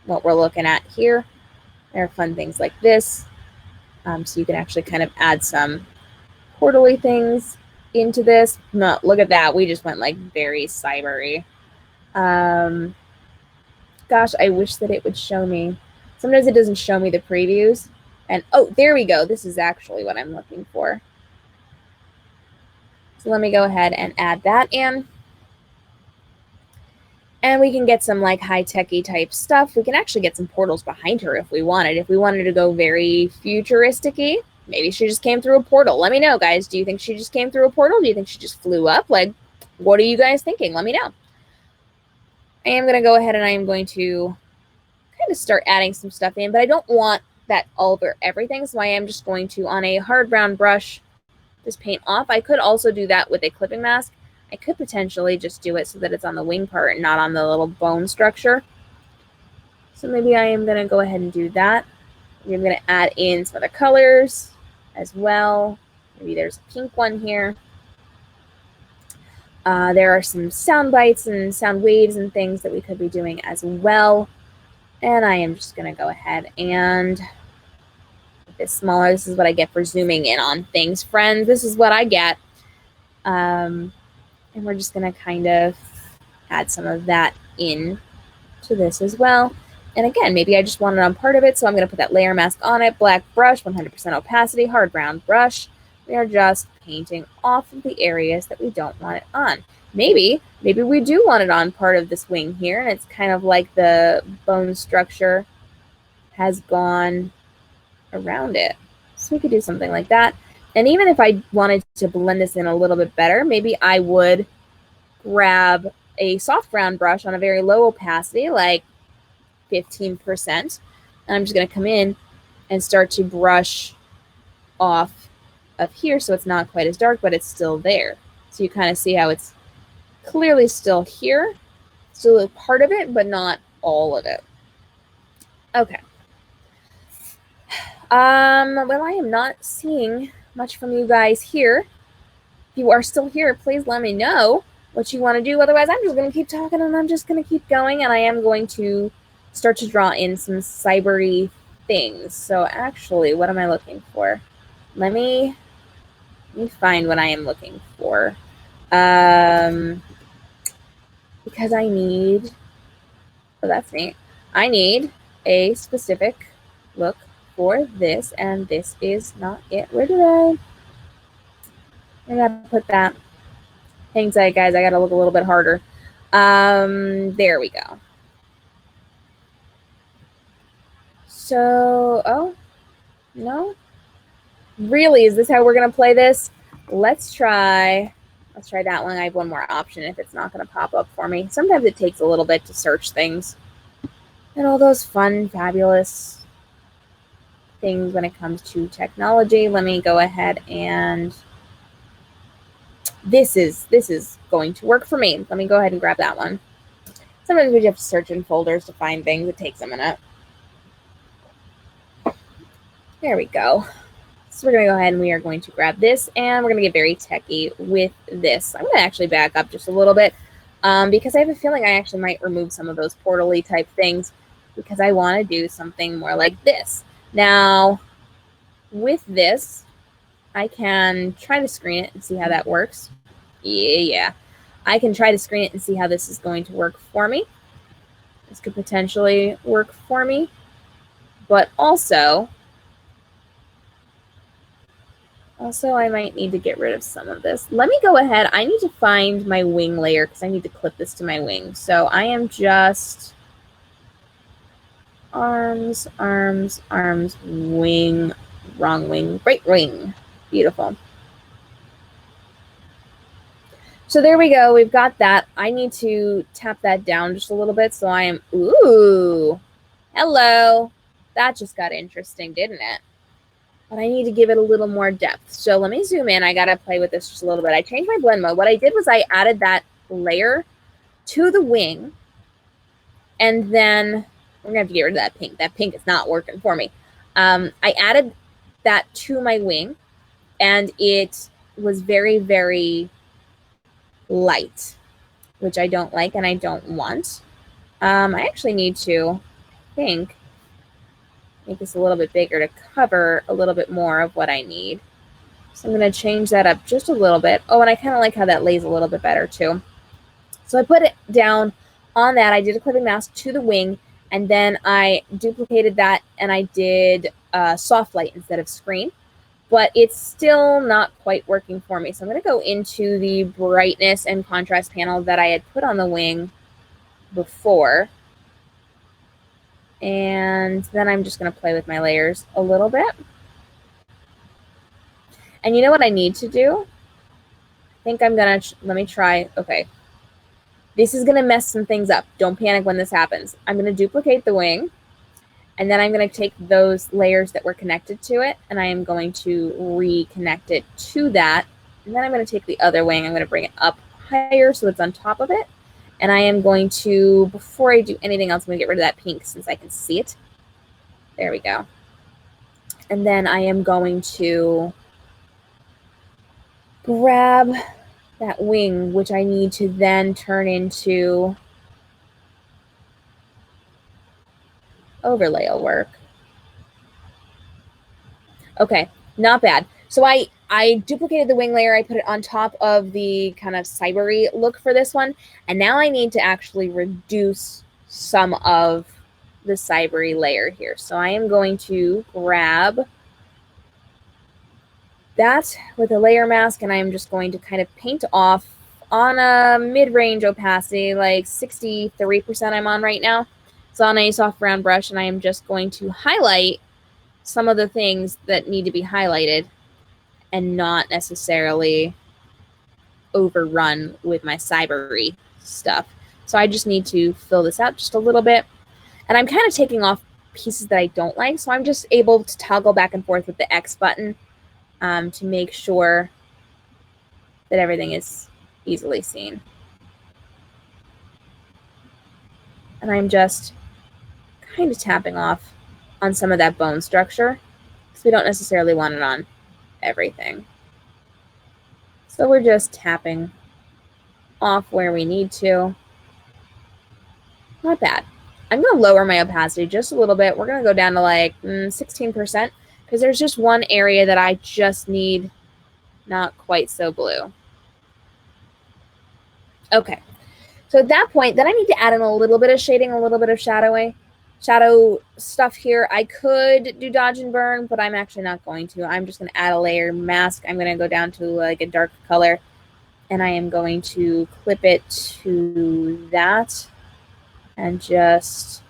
what we're looking at here. There are fun things like this. So you can actually kind of add some portal-y things into this. No, look at that. We just went like very cybery. Gosh, I wish that it would show me. Sometimes it doesn't show me the previews. And oh, there we go. This is actually what I'm looking for. So let me go ahead and add that in. And we can get some like high-techy type stuff. We can actually get some portals behind her if we wanted. If we wanted to go very futuristic-y, maybe she just came through a portal. Let me know, guys. Do you think she just came through a portal? Do you think she just flew up? Like, what are you guys thinking? Let me know. I am going to go ahead and I am going to kind of start adding some stuff in, but I don't want that all over everything, so I am just going to, on a hard brown brush, just paint off. I could also do that with a clipping mask. I could potentially just do it so that it's on the wing part and not on the little bone structure. So maybe I am going to go ahead and do that. I'm going to add in some other colors as well. Maybe there's a pink one here. There are some sound bites and sound waves and things that we could be doing as well. And I am just going to go ahead and make this smaller. This is what I get for zooming in on things, friends. This is what I get. And we're just going to kind of add some of that in to this as well. And again, maybe I just want it on part of it, so I'm going to put that layer mask on it. Black brush, 100% opacity, hard brown brush. We are just painting off of the areas that we don't want it on. Maybe we do want it on part of this wing here, and it's kind of like the bone structure has gone around it. So we could do something like that. And even if I wanted to blend this in a little bit better, maybe I would grab a soft brown brush on a very low opacity, like 15%. And I'm just going to come in and start to brush off of here so it's not quite as dark, but it's still there. So you kind of see how it's clearly still here, still a part of it, but not all of it. Okay. Well, I am not seeing much from you guys here. If you are still here, please let me know what you want to do. Otherwise, I'm just going to keep talking and I'm just going to keep going, and I am going to start to draw in some cybery things. So actually, what am I looking for? Let me find what I am looking for. Because I need, oh, that's neat. I need a specific look for this, and this is not it. Where did I gotta put that. Hang tight, guys. I gotta look a little bit harder. There we go. So, oh, no. Really, is this how we're gonna play this? Let's try that one. I have one more option if it's not going to pop up for me. Sometimes it takes a little bit to search things. And all those fun, fabulous things when it comes to technology. Let me go ahead and this is going to work for me. Let me go ahead and grab that one. Sometimes we have to search in folders to find things. It takes a minute. There we go. So we're going to go ahead and we are going to grab this, and we're going to get very techy with this. I'm going to actually back up just a little bit because I have a feeling I actually might remove some of those portal-y type things because I want to do something more like this. Now, with this, I can try to screen it and see how that works. Yeah. I can try to screen it and see how this is going to work for me. This could potentially work for me, but also, I might need to get rid of some of this. Let me go ahead. I need to find my wing layer because I need to clip this to my wing. So I am just arms, wing, wrong wing, right wing. Beautiful. So there we go. We've got that. I need to tap that down just a little bit. So I am, ooh, hello. That just got interesting, didn't it? But I need to give it a little more depth. So let me zoom in. I got to play with this just a little bit. I changed my blend mode. What I did was I added that layer to the wing. And then we're going to have to get rid of that pink. That pink is not working for me. I added that to my wing. And it was very, very light, which I don't like and I don't want. I actually need to, I think, make this a little bit bigger to cover a little bit more of what I need. So I'm going to change that up just a little bit. Oh, and I kind of like how that lays a little bit better too. So I put it down on that. I did a clipping mask to the wing, and then I duplicated that and I did soft light instead of screen. but it's still not quite working for me. So I'm going to go into the brightness and contrast panel that I had put on the wing before. And then I'm just going to play with my layers a little bit. And you know what I need to do? I think I'm going to, let me try. Okay. This is going to mess some things up. Don't panic when this happens. I'm going to duplicate the wing. And then I'm going to take those layers that were connected to it, and I am going to reconnect it to that. And then I'm going to take the other wing. I'm going to bring it up higher so it's on top of it. And I am going to, before I do anything else, I'm going to get rid of that pink since I can see it. There we go. And then I am going to grab that wing, which I need to then turn into overlay will work. Okay, not bad. So I duplicated the wing layer. I put it on top of the kind of cybery look for this one. And now I need to actually reduce some of the cybery layer here. So I am going to grab that with a layer mask, and I am just going to kind of paint off on a mid-range opacity, like 63% I'm on right now. It's on a soft brown brush, and I am just going to highlight some of the things that need to be highlighted and not necessarily overrun with my cybery stuff. So I just need to fill this out just a little bit. And I'm kind of taking off pieces that I don't like, so I'm just able to toggle back and forth with the X button to make sure that everything is easily seen. And I'm just kind of tapping off on some of that bone structure because we don't necessarily want it on everything. So we're just tapping off where we need to. Not bad. I'm going to lower my opacity just a little bit. We're going to go down to like 16% because there's just one area that I just need not quite so blue. Okay. So at that point, then I need to add in a little bit of shading, a little bit of shadow stuff here. I could do dodge and burn, but I'm actually not going to. I'm just going to add a layer mask. I'm going to go down to like a dark color, and I am going to clip it to that and just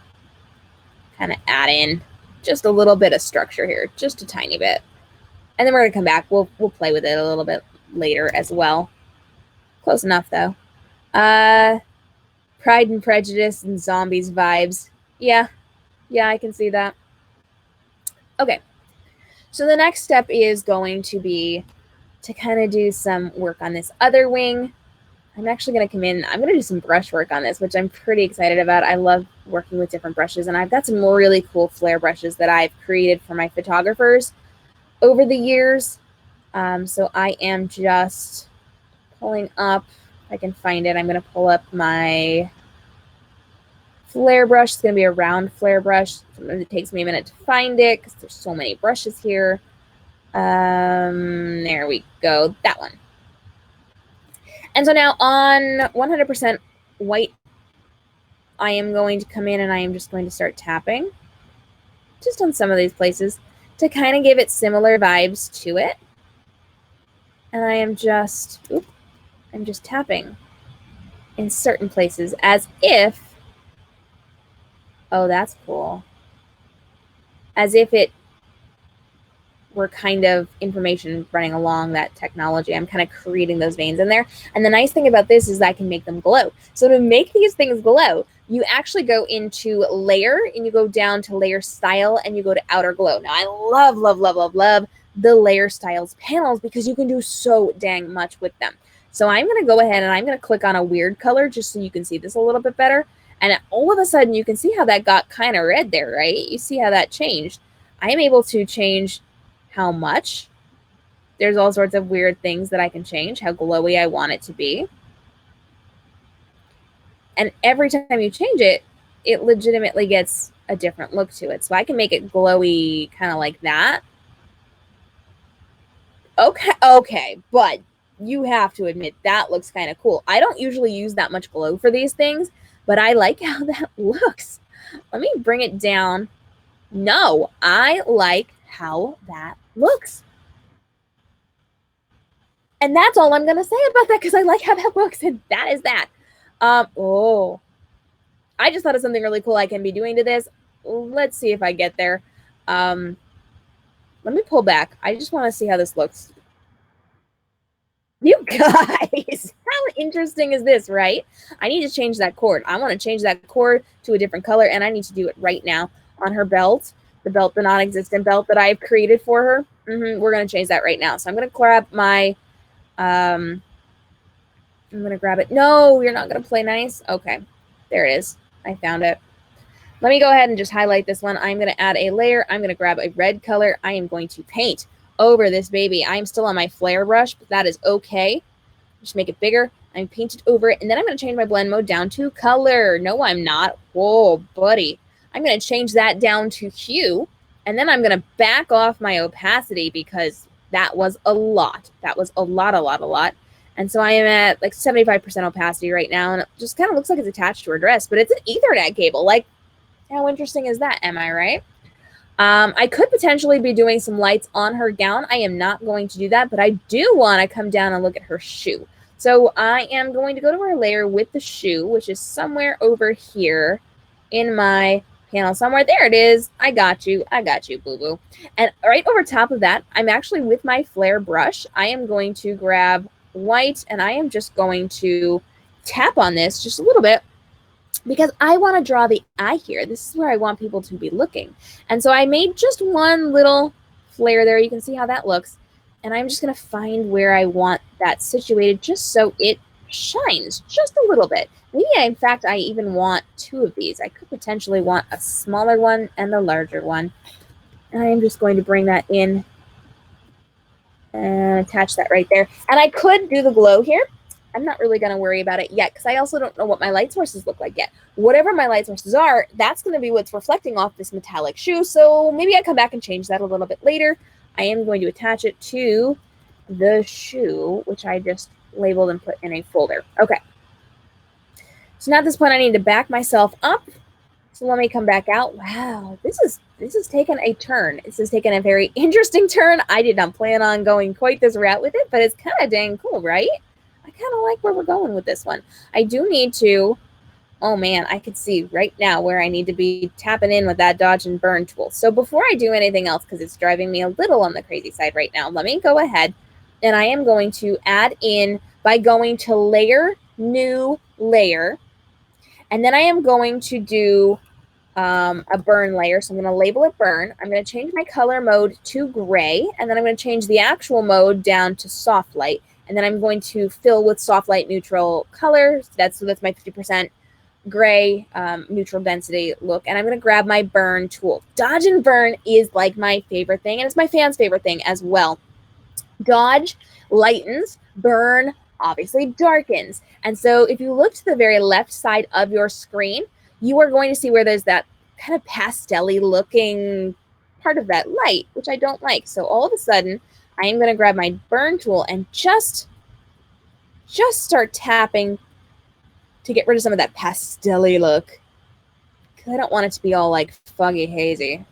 kind of add in just a little bit of structure here, just a tiny bit. And then we're going to come back. We'll play with it a little bit later as well. Close enough, though. Pride and Prejudice and Zombies vibes. Yeah, I can see that. Okay, so the next step is going to be to kind of do some work on this other wing. I'm actually going to come in. I'm going to do some brush work on this, which I'm pretty excited about. I love working with different brushes, and I've got some really cool flare brushes that I've created for my photographers over the years. So I am just pulling up. If I can find it, I'm going to pull up my flare brush. It's going to be a round flare brush. Sometimes it takes me a minute to find it because there's so many brushes here. There we go. That one. And so now on 100% white, I am going to come in and I am just going to start tapping just on some of these places to kind of give it similar vibes to it. And I am just, I'm just tapping in certain places as if, oh, that's cool. As if it were kind of information running along that technology. I'm kind of creating those veins in there. And the nice thing about this is I can make them glow. So to make these things glow, you actually go into layer and you go down to layer style and you go to outer glow. Now I love the layer styles panels because you can do so dang much with them. So I'm going to go ahead and I'm going to click on a weird color just so you can see this a little bit better. And all of a sudden you can see how that got kind of red there, right? You see how that changed. I am able to change how much. There's all sorts of weird things that I can change, how glowy I want it to be. And every time you change it, it legitimately gets a different look to it. So I can make it glowy kind of like that. Okay, but you have to admit that looks kind of cool. I don't usually use that much glow for these things, but I like how that looks. Let me bring it down. No, I like how that looks. And that's all I'm going to say about that because I like how that looks, and that is that. Oh, I just thought of something really cool I can be doing to this. Let's see if I get there. Let me pull back. I just want to see how this looks. You guys, how interesting is this, right? I need to change that cord. I want to change that cord to a different color, and I need to do it right now on her belt, the non-existent belt that I've created for her. We're going to change that right now. So I'm going to grab my, I'm going to grab it. No, you're not going to play nice. Okay, there it is. I found it. Let me go ahead and just highlight this one. I'm going to add a layer. I'm going to grab a red color. I am going to paint over this baby. I'm still on my flare brush, but that is okay. Just make it bigger. I'm painted over it, and then I'm going to change my blend mode down to color. No, I'm not. Whoa, buddy. I'm going to change that down to hue, and then I'm going to back off my opacity because that was a lot. That was a lot. And so I am at like 75% opacity right now, and it just kind of looks like it's attached to her dress, but it's an Ethernet cable. Like, how interesting is that? Am I right? I could potentially be doing some lights on her gown. I am not going to do that, but I do want to come down and look at her shoe. So I am going to go to our layer with the shoe, which is somewhere over here in my panel somewhere. There it is. I got you, boo-boo. And right over top of that, I'm actually with my flare brush. I am going to grab white, and I am just going to tap on this just a little bit, because I want to draw the eye here. This is where I want people to be looking. And so I made just one little flare there. You can see how that looks. And I'm just going to find where I want that situated just so it shines just a little bit. Maybe, in fact, I even want two of these. I could potentially want a smaller one and a larger one. And I'm just going to bring that in and attach that right there. And I could do the glow here. I'm not really going to worry about it yet because I also don't know what my light sources look like yet. Whatever my light sources are, that's going to be what's reflecting off this metallic shoe. So maybe I come back and change that a little bit later. I am going to attach it to the shoe, which I just labeled and put in a folder. Okay. So now at this point, I need to back myself up. So let me come back out. Wow, this is taking a turn. This has taken a very interesting turn. I did not plan on going quite this route with it, but it's kind of dang cool, right? I kind of like where we're going with this one. I do need to, oh man, I could see right now where I need to be tapping in with that dodge and burn tool. So before I do anything else, because it's driving me a little on the crazy side right now, let me go ahead and I am going to add in by going to layer, new layer, and then I am going to do a burn layer. So I'm going to label it burn. I'm going to change my color mode to gray, and then I'm going to change the actual mode down to soft light. And then I'm going to fill with soft light neutral color. That's my 50% gray neutral density look. And I'm going to grab my burn tool. Dodge and burn is like my favorite thing, and it's my fans' favorite thing as well. Dodge lightens, burn obviously darkens. And so if you look to the very left side of your screen, you are going to see where there's that kind of pastel-y looking part of that light, which I don't like. So all of a sudden, I am going to grab my burn tool and just start tapping to get rid of some of that pastel-y look. Because I don't want it to be all like foggy hazy.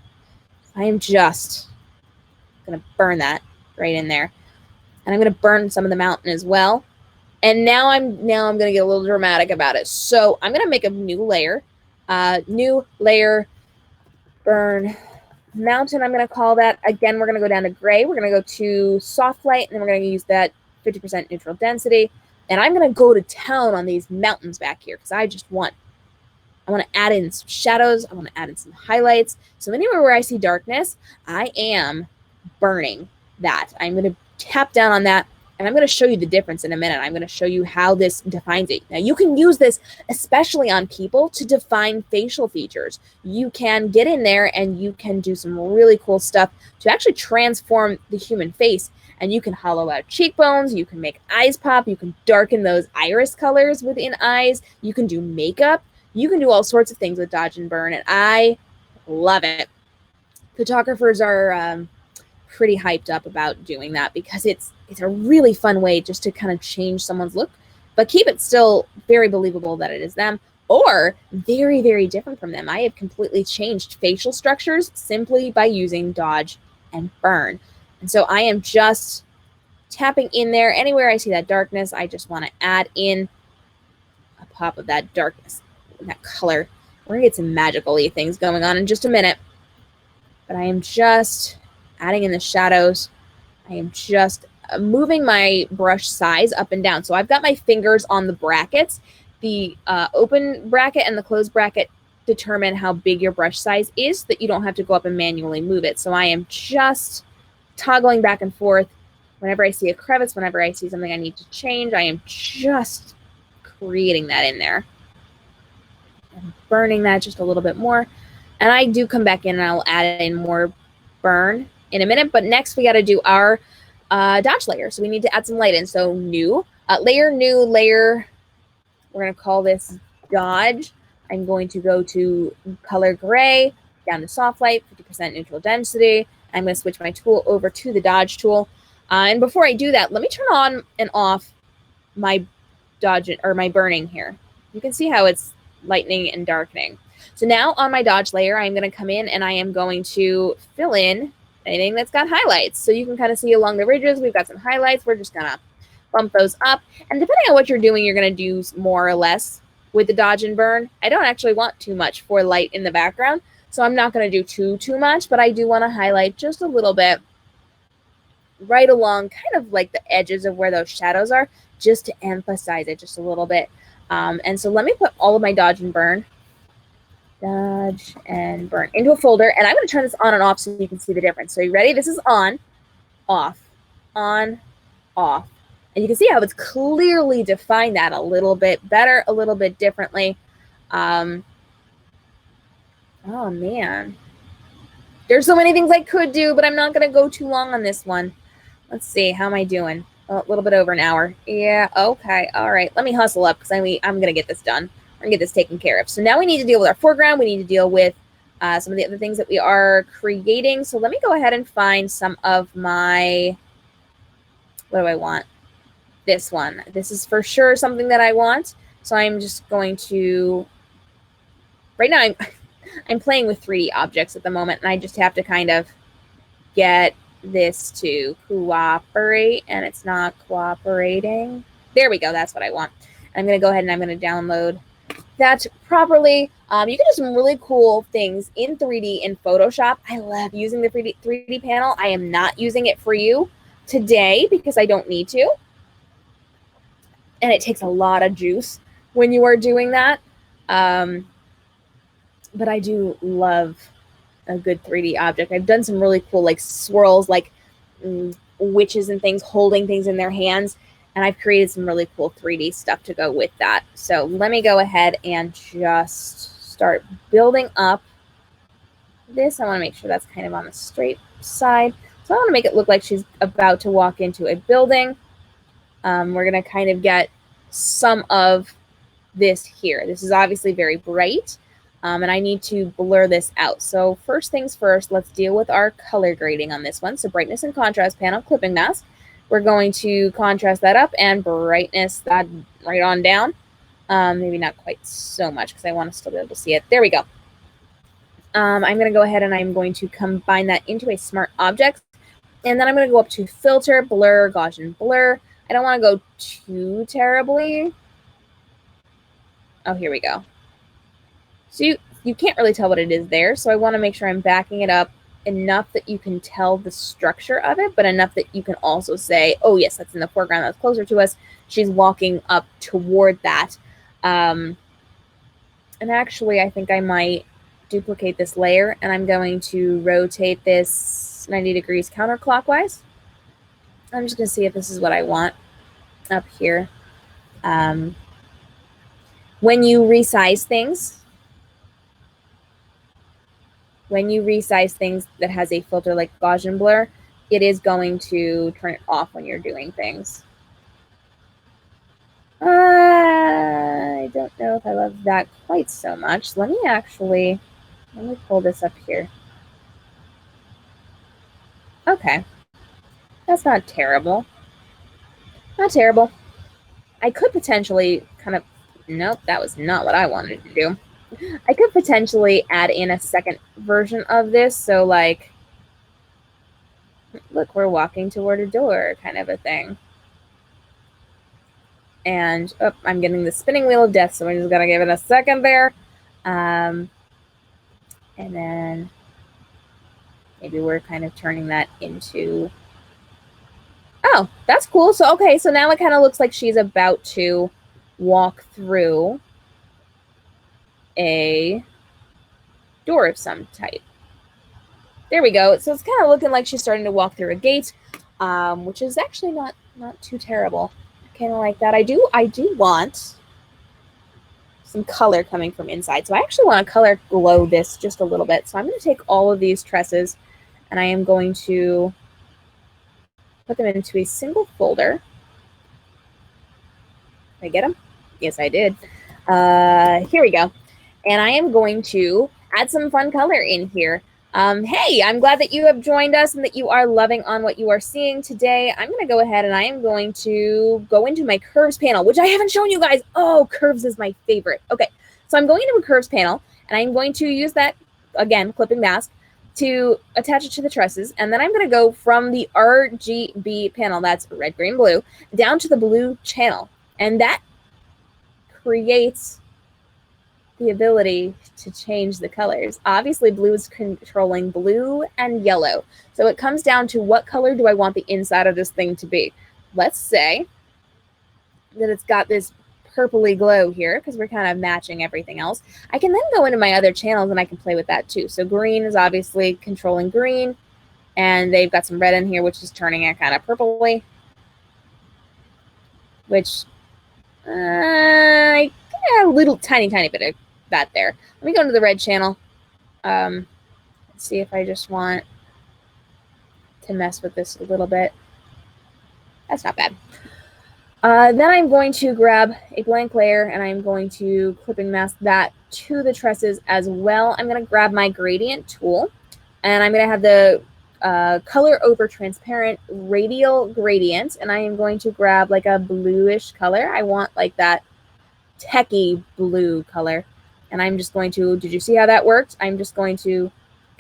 I am just going to burn that right in there. And I'm going to burn some of the mountain as well. And now I'm going to get a little dramatic about it. So I'm going to make a new layer. New layer, burn mountain, I'm going to call that. Again, we're going to go down to gray. We're going to go to soft light, and then we're going to use that 50% neutral density. And I'm going to go to town on these mountains back here because I want to add in some shadows. I want to add in some highlights. So anywhere where I see darkness, I am burning that. I'm going to tap down on that, and I'm going to show you the difference in a minute. I'm going to show you how this defines it. Now, you can use this, especially on people, to define facial features. You can get in there and you can do some really cool stuff to actually transform the human face. And you can hollow out cheekbones. You can make eyes pop. You can darken those iris colors within eyes. You can do makeup. You can do all sorts of things with dodge and burn, and I love it. Photographers are pretty hyped up about doing that because it's a really fun way just to kind of change someone's look, but keep it still very believable that it is them, or very, very different from them. I have completely changed facial structures simply by using dodge and burn. And so I am just tapping in there. Anywhere I see that darkness, I just want to add in a pop of that darkness, that color. We're going to get some magical-y things going on in just a minute. But I am just adding in the shadows. I am just moving my brush size up and down. So I've got my fingers on the brackets. The open bracket and the closed bracket determine how big your brush size is so that you don't have to go up and manually move it. So I am just toggling back and forth. Whenever I see a crevice, whenever I see something I need to change, I am just creating that in there. I'm burning that just a little bit more. And I do come back in and I'll add in more burn in a minute. But next we got to do our dodge layer. So we need to add some light in. So new layer. We're going to call this dodge. I'm going to go to color gray, down to soft light, 50% neutral density. I'm going to switch my tool over to the dodge tool. And before I do that, let me turn on and off my dodge or my burning here. You can see how it's lightening and darkening. So now on my dodge layer, I'm going to come in and I am going to fill in anything that's got highlights. So you can kind of see along the ridges, we've got some highlights. We're just going to bump those up. And depending on what you're doing, you're going to do more or less with the dodge and burn. I don't actually want too much for light in the background, so I'm not going to do too much, but I do want to highlight just a little bit right along kind of like the edges of where those shadows are, just to emphasize it just a little bit. And so let me put all of my dodge and burn into a folder, and I'm going to turn this on and off so you can see the difference. So you ready? This is on, off, on, off. And you can see how it's clearly defined that a little bit better, a little bit differently. Oh, man. There's so many things I could do, but I'm not going to go too long on this one. Let's see. How am I doing? Oh, a little bit over an hour. Yeah, okay. All right. Let me hustle up because I'm going to get this done. We're going to get this taken care of. So now we need to deal with our foreground. We need to deal with some of the other things that we are creating. So let me go ahead and find some of my, what do I want? This one. This is for sure something that I want. So I'm just going to, right now I'm playing with 3D objects at the moment, and I just have to kind of get this to cooperate, and it's not cooperating. There we go. That's what I want. I'm going to go ahead and I'm going to download that properly. You can do some really cool things in 3D in Photoshop. I love using the 3D panel. I am not using it for you today because I don't need to. And it takes a lot of juice when you are doing that. But I do love a good 3D object. I've done some really cool like swirls, like witches and things holding things in their hands. And I've created some really cool 3D stuff to go with that. So let me go ahead and just start building up this. I want to make sure that's kind of on the straight side. So I want to make it look like she's about to walk into a building. We're going to kind of get some of this here. This is obviously very bright, and I need to blur this out. So first things first, let's deal with our color grading on this one. So brightness and contrast panel, clipping mask. We're going to contrast that up and brightness that right on down. Maybe not quite so much because I want to still be able to see it. There we go. I'm going to go ahead and I'm going to combine that into a smart object. And then I'm going to go up to filter, blur, Gaussian blur. I don't want to go too terribly. Oh, here we go. So you can't really tell what it is there. So I want to make sure I'm backing it up enough that you can tell the structure of it, but enough that you can also say, oh, yes, that's in the foreground. That's closer to us. She's walking up toward that. And actually, I think I might duplicate this layer, and I'm going to rotate this 90 degrees counterclockwise. I'm just going to see if this is what I want up here. When you resize things, that has a filter like Gaussian blur, it is going to turn it off when you're doing things. I don't know if I love that quite so much. Let me pull this up here. Okay. That's not terrible. Not terrible. I could potentially nope, that was not what I wanted to do. I could potentially add in a second version of this. So like, Look, we're walking toward a door kind of a thing. And I'm getting the spinning wheel of death, so we're just gonna give it a second there. And then maybe we're kind of turning that into, oh, that's cool. So, okay, so now it kind of looks like she's about to walk through a door of some type. There we go. So it's kind of looking like she's starting to walk through a gate, which is actually not too terrible. Kind of like that. I do want some color coming from inside. So I actually want to color glow this just a little bit. So I'm going to take all of these tresses and I am going to put them into a single folder. Did I get them? Yes, I did. Here we go. And I am going to add some fun color in here. Hey, I'm glad that you have joined us and that you are loving on what you are seeing today. I'm going to go ahead and I am going to go into my curves panel, which I haven't shown you guys. Oh, curves is my favorite. Okay, so I'm going into a curves panel and I'm going to use that, again, clipping mask, to attach it to the tresses. And then I'm going to go from the RGB panel, that's red, green, blue, down to the blue channel. And that creates the ability to change the colors. Obviously, blue is controlling blue and yellow. So it comes down to what color do I want the inside of this thing to be. Let's say that it's got this purpley glow here because we're kind of matching everything else. I can then go into my other channels and I can play with that too. So green is obviously controlling green, and they've got some red in here, which is turning it kind of purpley, which a little tiny bit of that there. Let me go into the red channel. Let's see if I just want to mess with this a little bit. That's not bad. Then I'm going to grab a blank layer and I'm going to clipping mask that to the tresses as well. I'm going to grab my gradient tool and I'm going to have the color over transparent radial gradient, and I am going to grab like a bluish color. I want like that techie blue color. And I'm just going to, did you see how that worked? I'm just going to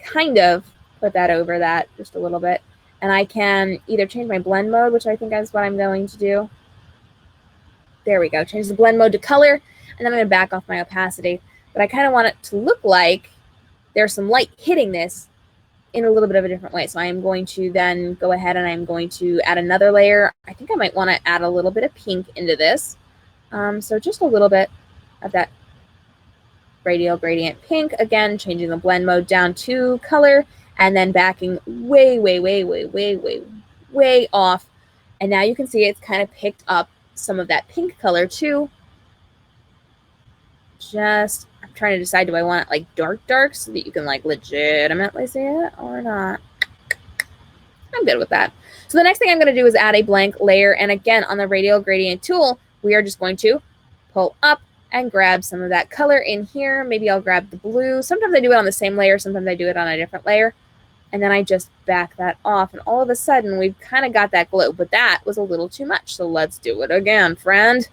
kind of put that over that just a little bit. And I can either change my blend mode, which I think is what I'm going to do. There we go. Change the blend mode to color. And then I'm going to back off my opacity. But I kind of want it to look like there's some light hitting this in a little bit of a different way. So I am going to then go ahead and I'm going to add another layer. I think I might want to add a little bit of pink into this. So just a little bit of that radial gradient pink, again changing the blend mode down to color and then backing way off, and now you can see it's kind of picked up some of that pink color too. Just I'm trying to decide, do I want it like dark so that you can like legitimately see it or not? I'm good with that. So the next thing I'm going to do is add a blank layer, and again on the radial gradient tool we are just going to pull up and grab some of that color in here. Maybe I'll grab the blue. Sometimes I do it on the same layer. Sometimes I do it on a different layer. And then I just back that off. And all of a sudden, we've kind of got that glow. But that was a little too much. So let's do it again, friend.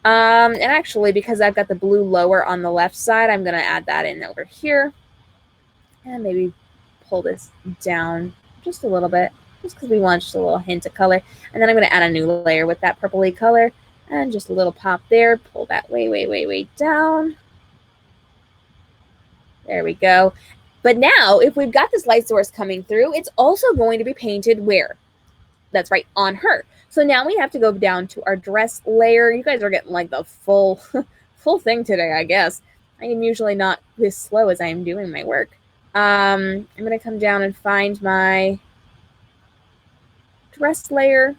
And actually, because I've got the blue lower on the left side, I'm going to add that in over here. And maybe pull this down just a little bit. Just because we want just a little hint of color. And then I'm going to add a new layer with that purpley color. And just a little pop there. Pull that way down. There we go. But now, if we've got this light source coming through, it's also going to be painted where? That's right, on her. So now we have to go down to our dress layer. You guys are getting like the full thing today, I guess. I am usually not this slow as I am doing my work. I'm going to come down and find my dress layer,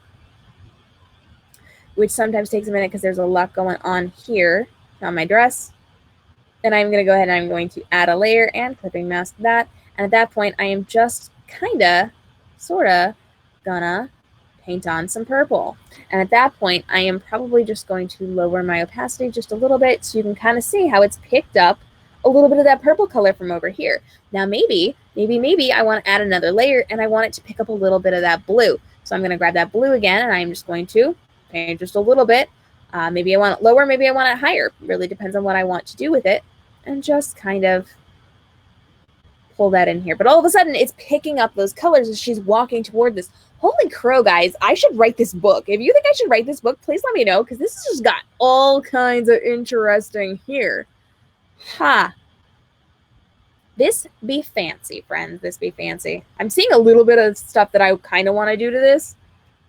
which sometimes takes a minute because there's a lot going on here on my dress. And I'm going to go ahead and I'm going to add a layer and clipping mask that. And at that point, I am just sort of gonna paint on some purple. And at that point, I am probably just going to lower my opacity just a little bit so you can kind of see how it's picked up a little bit of that purple color from over here. Now, maybe I want to add another layer and I want it to pick up a little bit of that blue. So I'm going to grab that blue again and I'm just going to paint just a little bit. Maybe I want it lower, maybe I want it higher. Really depends on what I want to do with it. And just kind of pull that in here. But all of a sudden, it's picking up those colors as she's walking toward this. Holy crow, guys. I should write this book. If you think I should write this book, please let me know, because this has just got all kinds of interesting here. Ha. This be fancy, friends. This be fancy. I'm seeing a little bit of stuff that I kind of want to do to this,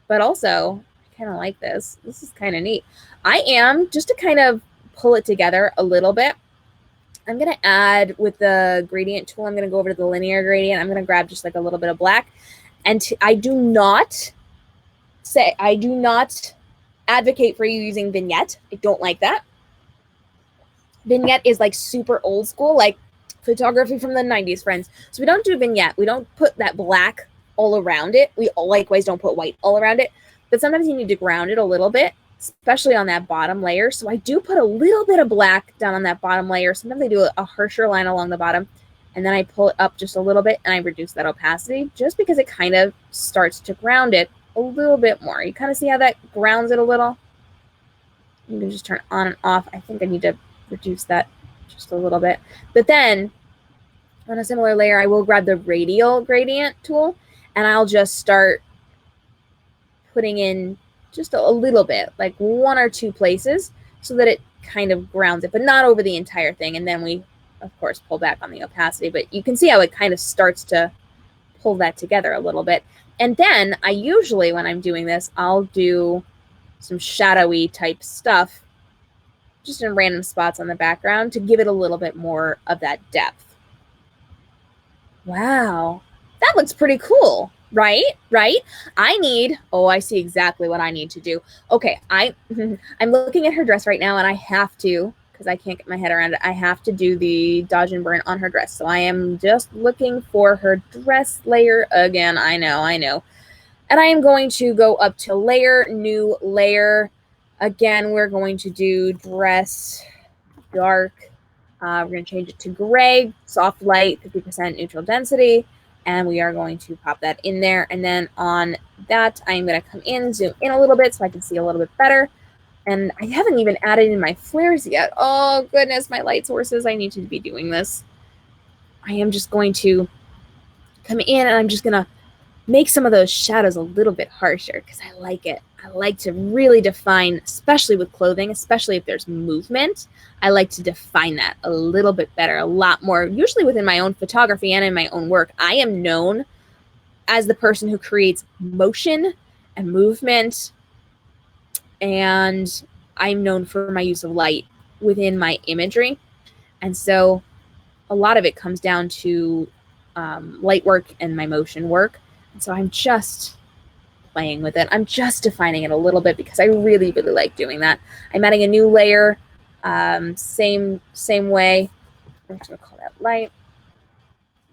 but also I kind of like this. This is kind of neat. I am, just to kind of pull it together a little bit, I'm going to add with the gradient tool, I'm going to go over to the linear gradient. I'm going to grab just like a little bit of black. And I do not advocate for you using vignette. I don't like that. Vignette is like super old school, like photography from the 90s, friends. So we don't do vignette. We don't put that black all around it. We likewise don't put white all around it. But sometimes you need to ground it a little bit, especially on that bottom layer. So I do put a little bit of black down on that bottom layer. Sometimes I do a harsher line along the bottom, and then I pull it up just a little bit and I reduce that opacity just because it kind of starts to ground it a little bit more. You kind of see how that grounds it a little? You can just turn on and off. I think I need to reduce that just a little bit. But then on a similar layer, I will grab the radial gradient tool and I'll just start putting in just a little bit, like one or two places, so that it kind of grounds it, but not over the entire thing. And then we, of course, pull back on the opacity, but you can see how it kind of starts to pull that together a little bit. And then I usually, when I'm doing this, I'll do some shadowy type stuff just in random spots on the background to give it a little bit more of that depth. Wow, that looks pretty cool. Right? I see exactly what I need to do. Okay, I'm looking at her dress right now, and I have to, because I can't get my head around it, I have to do the dodge and burn on her dress. So I am just looking for her dress layer again. I know. And I am going to go up to layer, new layer. Again, we're going to do dress dark. We're going to change it to gray, soft light, 50% neutral density. And we are going to pop that in there. And then on that, I'm going to come in, zoom in a little bit so I can see a little bit better. And I haven't even added in my flares yet. Oh, goodness, my light sources. I need to be doing this. I am just going to come in and I'm just going to make some of those shadows a little bit harsher because I like it. I like to really define, especially with clothing, especially if there's movement. I like to define that a little bit better, a lot more, usually within my own photography and in my own work. I am known as the person who creates motion and movement, and I'm known for my use of light within my imagery. And so a lot of it comes down to light work and my motion work. And so I'm just playing with it. I'm just defining it a little bit because I really, really like doing that. I'm adding a new layer, same way. I'm just gonna call that light.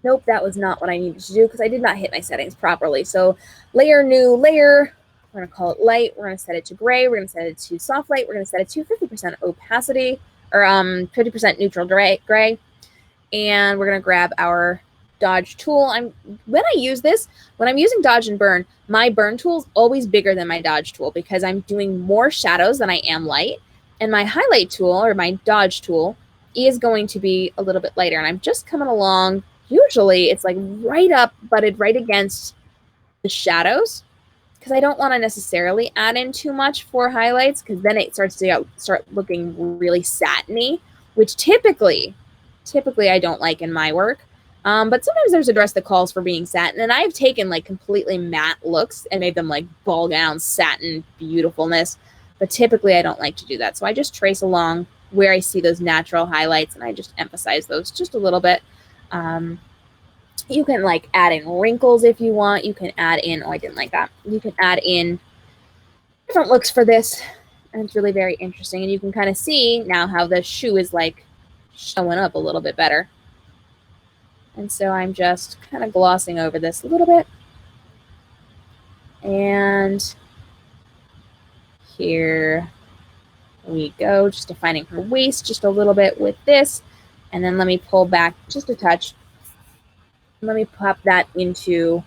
Nope, that was not what I needed to do because I did not hit my settings properly. So layer, new layer. We're gonna call it light. We're gonna set it to gray. We're gonna set it to soft light. We're gonna set it to 50% opacity or 50% neutral gray. And we're gonna grab our dodge tool. When I'm using dodge and burn, my burn tool is always bigger than my dodge tool because I'm doing more shadows than I am light. And my highlight tool or my dodge tool is going to be a little bit lighter. And I'm just coming along. Usually it's like right up, butted right against the shadows because I don't want to necessarily add in too much for highlights because then it starts to start looking really satiny, which typically I don't like in my work. But sometimes there's a dress that calls for being satin, and I've taken like completely matte looks and made them like ball gown satin beautifulness. But typically I don't like to do that. So I just trace along where I see those natural highlights and I just emphasize those just a little bit. You can like add in wrinkles if you want. You can add in, I didn't like that. You can add in different looks for this. And it's really very interesting. And you can kind of see now how the shoe is like showing up a little bit better. And so I'm just kind of glossing over this a little bit. And here we go, just defining her waist just a little bit with this. And then let me pull back just a touch. Let me pop that into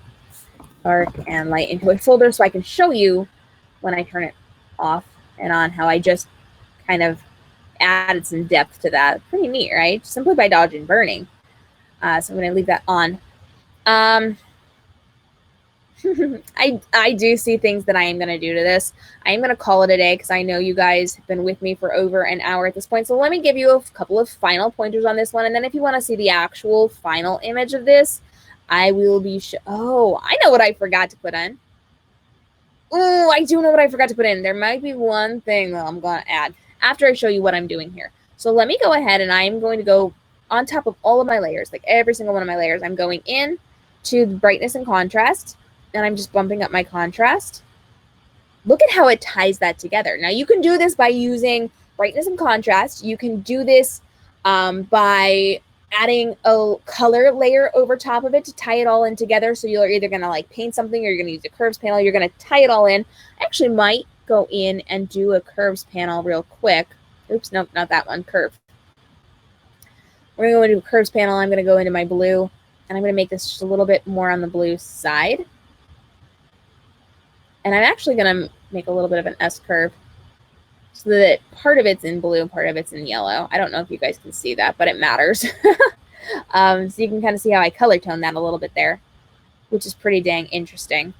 dark and light into a folder so I can show you when I turn it off and on how I just kind of added some depth to that. Pretty neat, right? Simply by dodge and burning. So I'm going to leave that on. I do see things that I am going to do to this. I am going to call it a day because I know you guys have been with me for over an hour at this point. So let me give you a couple of final pointers on this one. And then if you want to see the actual final image of this, I will be oh, I know what I forgot to put in. Oh, I do know what I forgot to put in. There might be one thing that I'm going to add after I show you what I'm doing here. So let me go ahead and I'm going to go on top of all of my layers, like every single one of my layers. I'm going in to the brightness and contrast, and I'm just bumping up my contrast. Look at how it ties that together. Now, you can do this by using brightness and contrast. You can do this by adding a color layer over top of it to tie it all in together. So you're either going to like paint something or you're going to use a curves panel. You're going to tie it all in. I actually might go in and do a curves panel real quick. Oops, nope, not that one, curve. We're going to go into a curves panel. I'm going to go into my blue, and I'm going to make this just a little bit more on the blue side. And I'm actually going to make a little bit of an S curve so that part of it's in blue, part of it's in yellow. I don't know if you guys can see that, but it matters. So you can kind of see how I color tone that a little bit there, which is pretty dang interesting.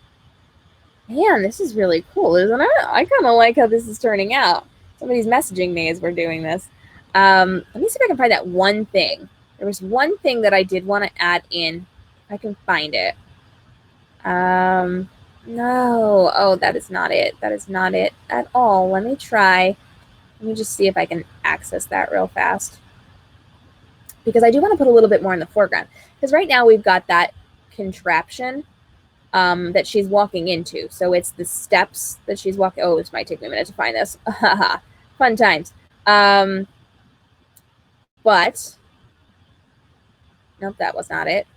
Man, this is really cool, isn't it? I kind of like how this is turning out. Somebody's messaging me as we're doing this. Let me see if I can find that one thing. There was one thing that I did want to add in. If I can find it. No. Oh, that is not it. That is not it at all. Let me try. Let me just see if I can access that real fast. Because I do want to put a little bit more in the foreground. Because right now we've got that contraption that she's walking into. So it's the steps that she's walking. Oh, this might take me a minute to find this. Fun times. But, nope, that was not it.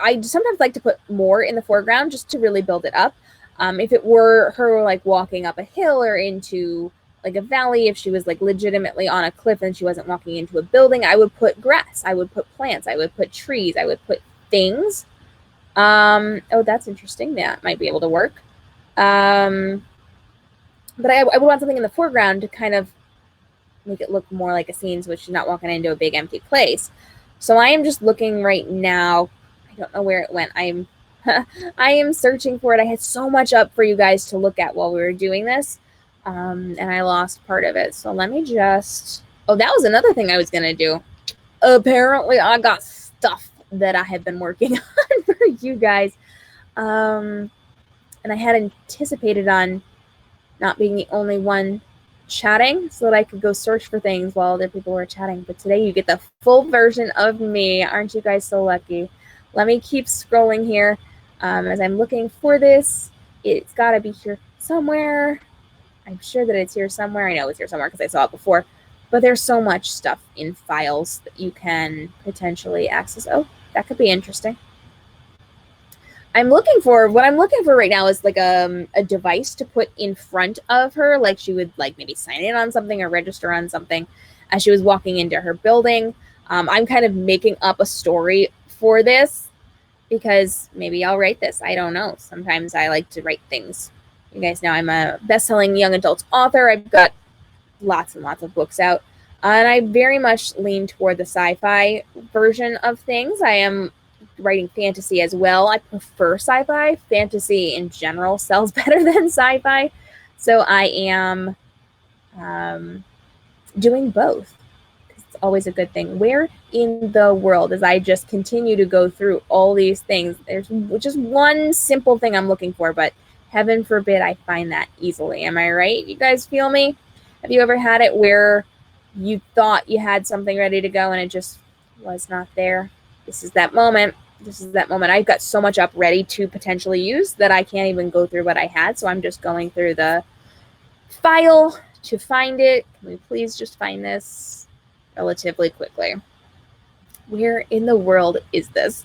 I sometimes like to put more in the foreground just to really build it up. If it were her like walking up a hill or into like a valley, if she was like legitimately on a cliff and she wasn't walking into a building, I would put grass, I would put plants, I would put trees, I would put things. Oh, that's interesting. That might be able to work. But I would want something in the foreground to kind of make it look more like a scene so she's not walking into a big empty place. So I am just looking right now. I don't know where it went. I am searching for it. I had so much up for you guys to look at while we were doing this. And I lost part of it. So let me just... Oh, that was another thing I was going to do. Apparently, I got stuff that I have been working on for you guys. And I had anticipated on not being the only one chatting so that I could go search for things while other people were chatting. But today you get the full version of me. Aren't you guys so lucky? Let me keep scrolling here as I'm looking for this. It's got to be here somewhere. I'm sure that it's here somewhere. I know it's here somewhere because I saw it before. But there's so much stuff in files that you can potentially access. Oh, that could be interesting. What I'm looking for right now is like a device to put in front of her, like she would like maybe sign in on something or register on something as she was walking into her building. I'm kind of making up a story for this because maybe I'll write this. I don't know. Sometimes I like to write things. You guys know I'm a best-selling young adult author. I've got lots and lots of books out. And I very much lean toward the sci-fi version of things. I am writing fantasy as well. I prefer sci-fi. Fantasy in general sells better than sci-fi. So I am doing both. It's always a good thing. Where in the world, as I just continue to go through all these things, there's just one simple thing I'm looking for, but heaven forbid I find that easily. Am I right? You guys feel me? Have you ever had it where you thought you had something ready to go and it just was not there? This is that moment. I've got so much up ready to potentially use that I can't even go through what I had. So I'm just going through the file to find it. Can we please just find this relatively quickly? Where in the world is this?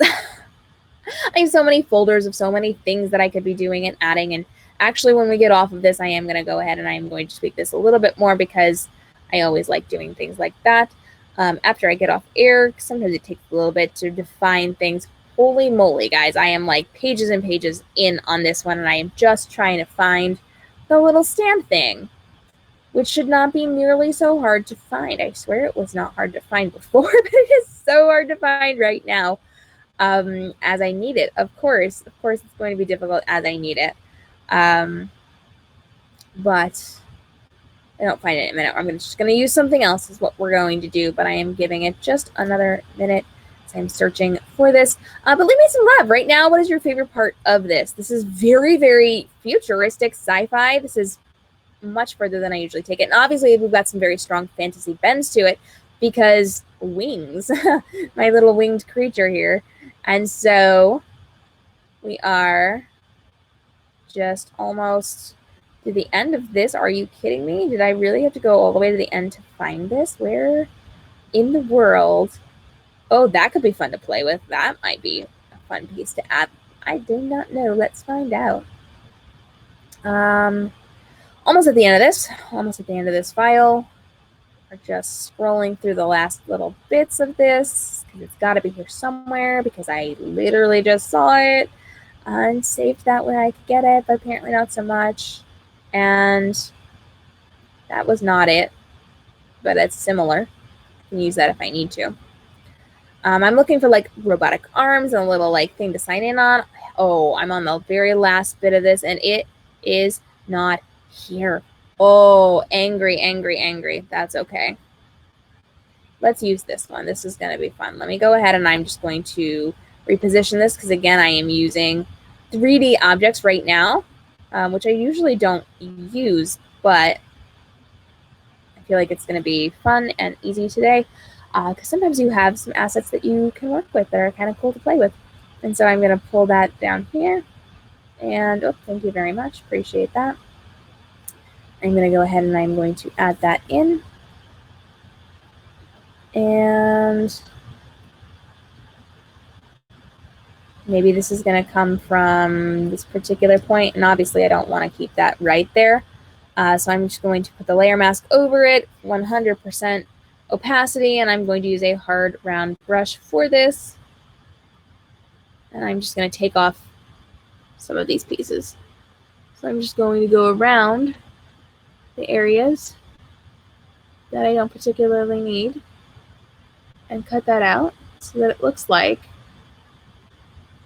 I have so many folders of so many things that I could be doing and adding. And actually, when we get off of this, I am going to go ahead and I am going to tweak this a little bit more because I always like doing things like that. After I get off air, sometimes it takes a little bit to define things. Holy moly, guys. I am like pages and pages in on this one, and I am just trying to find the little stand thing, which should not be nearly so hard to find. I swear it was not hard to find before, but it is so hard to find right now as I need it. Of course, it's going to be difficult as I need it. But I don't find it in a minute. I'm just going to use something else is what we're going to do, but I am giving it just another minute as I'm searching for this. But leave me some love right now. What is your favorite part of this? This is very, very futuristic sci-fi. This is much further than I usually take it. And obviously we've got some very strong fantasy bends to it because wings, my little winged creature here. And so we are just almost to the end of this. Are you kidding me? Did I really have to go all the way to the end to find this? Where in the world? Oh, that could be fun to play with. That might be a fun piece to add. I do not know. Let's find out. Almost at the end of this. Almost at the end of this file. We're just scrolling through the last little bits of this because it's got to be here somewhere because I literally just saw it and saved that where I could get it, but apparently not so much. And that was not it, but it's similar. I can use that if I need to. I'm looking for like robotic arms and a little like thing to sign in on. Oh, I'm on the very last bit of this and it is not here. Oh, angry. That's okay. Let's use this one. This is going to be fun. Let me go ahead and I'm just going to reposition this because again, I am using 3D objects right now, which I usually don't use, but I feel like it's going to be fun and easy today because sometimes you have some assets that you can work with that are kind of cool to play with. And so I'm going to pull that down here and oh, thank you very much. Appreciate that. I'm going to go ahead and I'm going to add that in. And maybe this is going to come from this particular point, and obviously I don't want to keep that right there. So I'm just going to put the layer mask over it, 100% opacity, and I'm going to use a hard round brush for this. And I'm just going to take off some of these pieces. So I'm just going to go around the areas that I don't particularly need and cut that out so that it looks like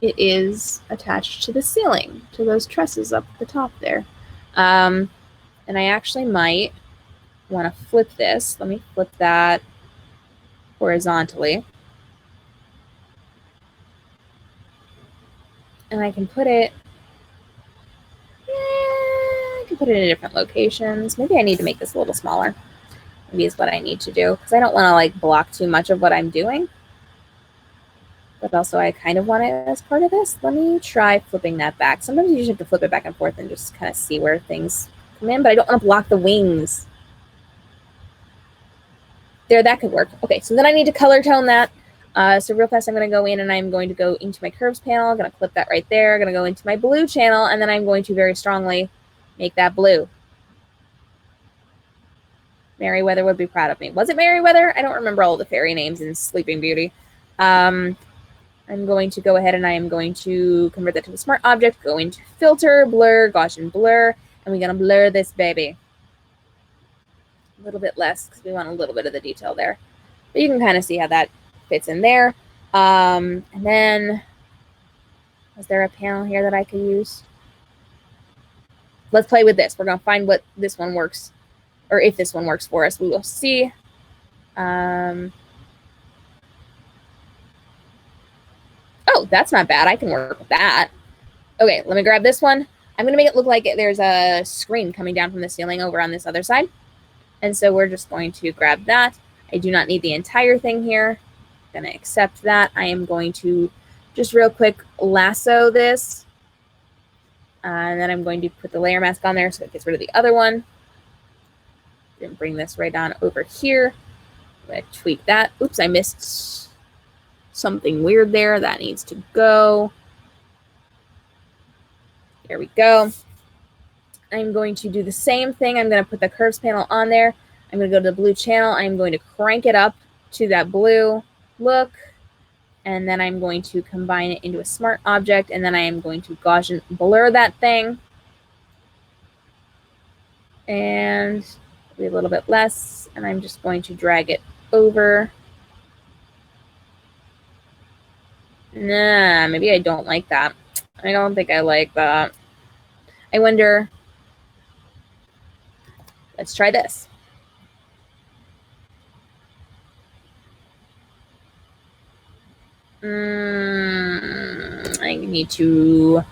it is attached to the ceiling, to those trusses up the top there. And I actually might want to flip this. Let me flip that horizontally. And I can put it, I can put it in different locations. Maybe I need to make this a little smaller. Maybe is what I need to do because I don't want to like block too much of what I'm doing. But also I kind of want it as part of this. Let me try flipping that back. Sometimes you just have to flip it back and forth and just kind of see where things come in, but I don't want to block the wings. There, that could work. Okay, so then I need to color tone that. So real fast, I'm going to go in and I'm going to go into my curves panel. I'm going to clip that right there. I'm going to go into my blue channel, and then I'm going to very strongly make that blue. Merryweather would be proud of me. Was it Merryweather? I don't remember all the fairy names in Sleeping Beauty. I'm going to go ahead and I am going to convert that to a smart object, go into filter, blur, Gaussian blur, and we're going to blur this baby. A little bit less because we want a little bit of the detail there. But you can kind of see how that fits in there. And then, is there a panel here that I could use? Let's play with this. We're going to find what this one works, or if this one works for us. We will see. Oh, that's not bad. I can work with that. Okay, let me grab this one. I'm going to make it look like there's a screen coming down from the ceiling over on this other side. And so we're just going to grab that. I do not need the entire thing here. I'm going to accept that. I am going to just real quick lasso this. And then I'm going to put the layer mask on there so it gets rid of the other one. Then bring this right on over here. I'm going to tweak that. Oops, I missed something weird there. That needs to go. There we go. I'm going to do the same thing. I'm going to put the curves panel on there. I'm going to go to the blue channel. I'm going to crank it up to that blue look. And then I'm going to combine it into a smart object. And then I am going to Gaussian blur that thing. And be a little bit less. And I'm just going to drag it over Nah, maybe I don't like that. I don't think I like that. I wonder. Let's try this. I need to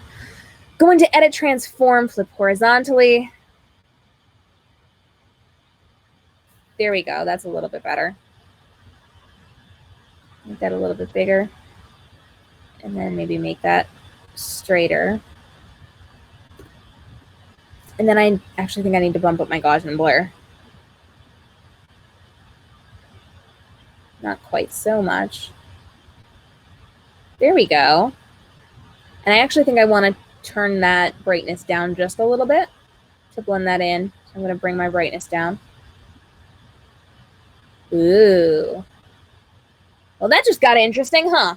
go into edit, transform, flip horizontally. There we go. That's a little bit better. Make that a little bit bigger. And then maybe make that straighter. And then I actually think I need to bump up my Gaussian blur. Not quite so much. There we go. And I actually think I want to turn that brightness down just a little bit to blend that in. So I'm going to bring my brightness down. Ooh. Well, that just got interesting, huh?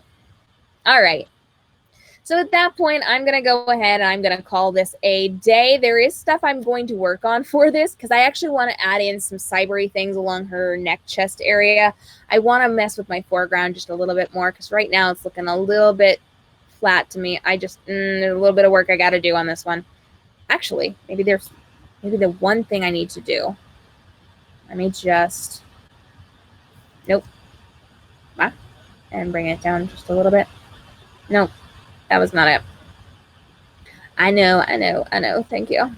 All right. So at that point, I'm going to go ahead and I'm going to call this a day. There is stuff I'm going to work on for this because I actually want to add in some cybery things along her neck chest area. I want to mess with my foreground just a little bit more because right now it's looking a little bit flat to me. There's a little bit of work I got to do on this one. Actually, maybe the one thing I need to do. Let me just, nope. And bring it down just a little bit. Nope. That was not it. I know. Thank you.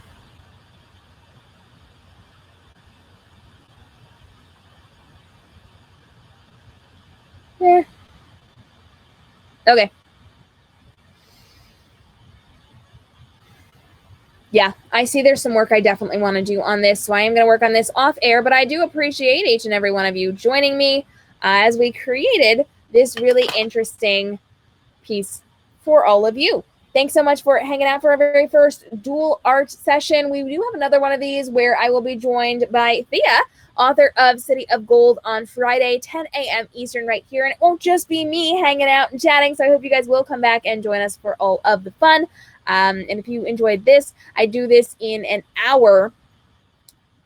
There. Okay. Yeah, I see there's some work I definitely want to do on this, so I am going to work on this off air, but I do appreciate each and every one of you joining me as we created this really interesting piece for all of you. Thanks so much for hanging out for our very first dual art session. We do have another one of these where I will be joined by Thea, author of City of Gold, on Friday, 10 a.m. Eastern right here. And it won't just be me hanging out and chatting, so I hope you guys will come back and join us for all of the fun. And if you enjoyed this, I do this in an hour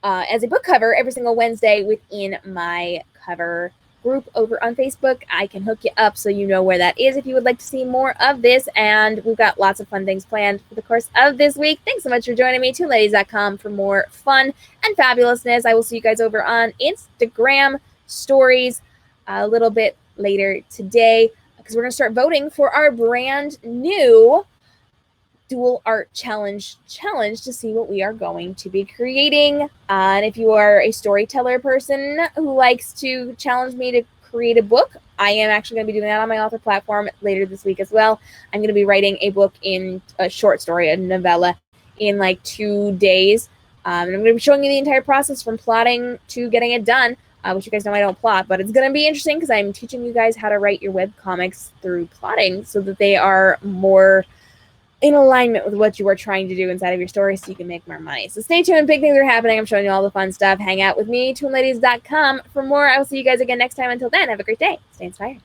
as a book cover every single Wednesday within my cover group over on Facebook. I can hook you up so you know where that is if you would like to see more of this. And we've got lots of fun things planned for the course of this week. Thanks so much for joining me. ToonLadies.com for more fun and fabulousness. I will see you guys over on Instagram stories a little bit later today because we're going to start voting for our brand new Dual Art Challenge to see what we are going to be creating. And if you are a storyteller person who likes to challenge me to create a book, I am actually going to be doing that on my author platform later this week as well. I'm going to be writing a book in a short story, a novella, in like 2 days. And I'm going to be showing you the entire process from plotting to getting it done, which you guys know I don't plot, but it's going to be interesting because I'm teaching you guys how to write your webcomics through plotting so that they are more in alignment with what you are trying to do inside of your story so you can make more money. So stay tuned. Big things are happening. I'm showing you all the fun stuff. Hang out with me, ToonLadies.com for more. I will see you guys again next time. Until then, have a great day. Stay inspired.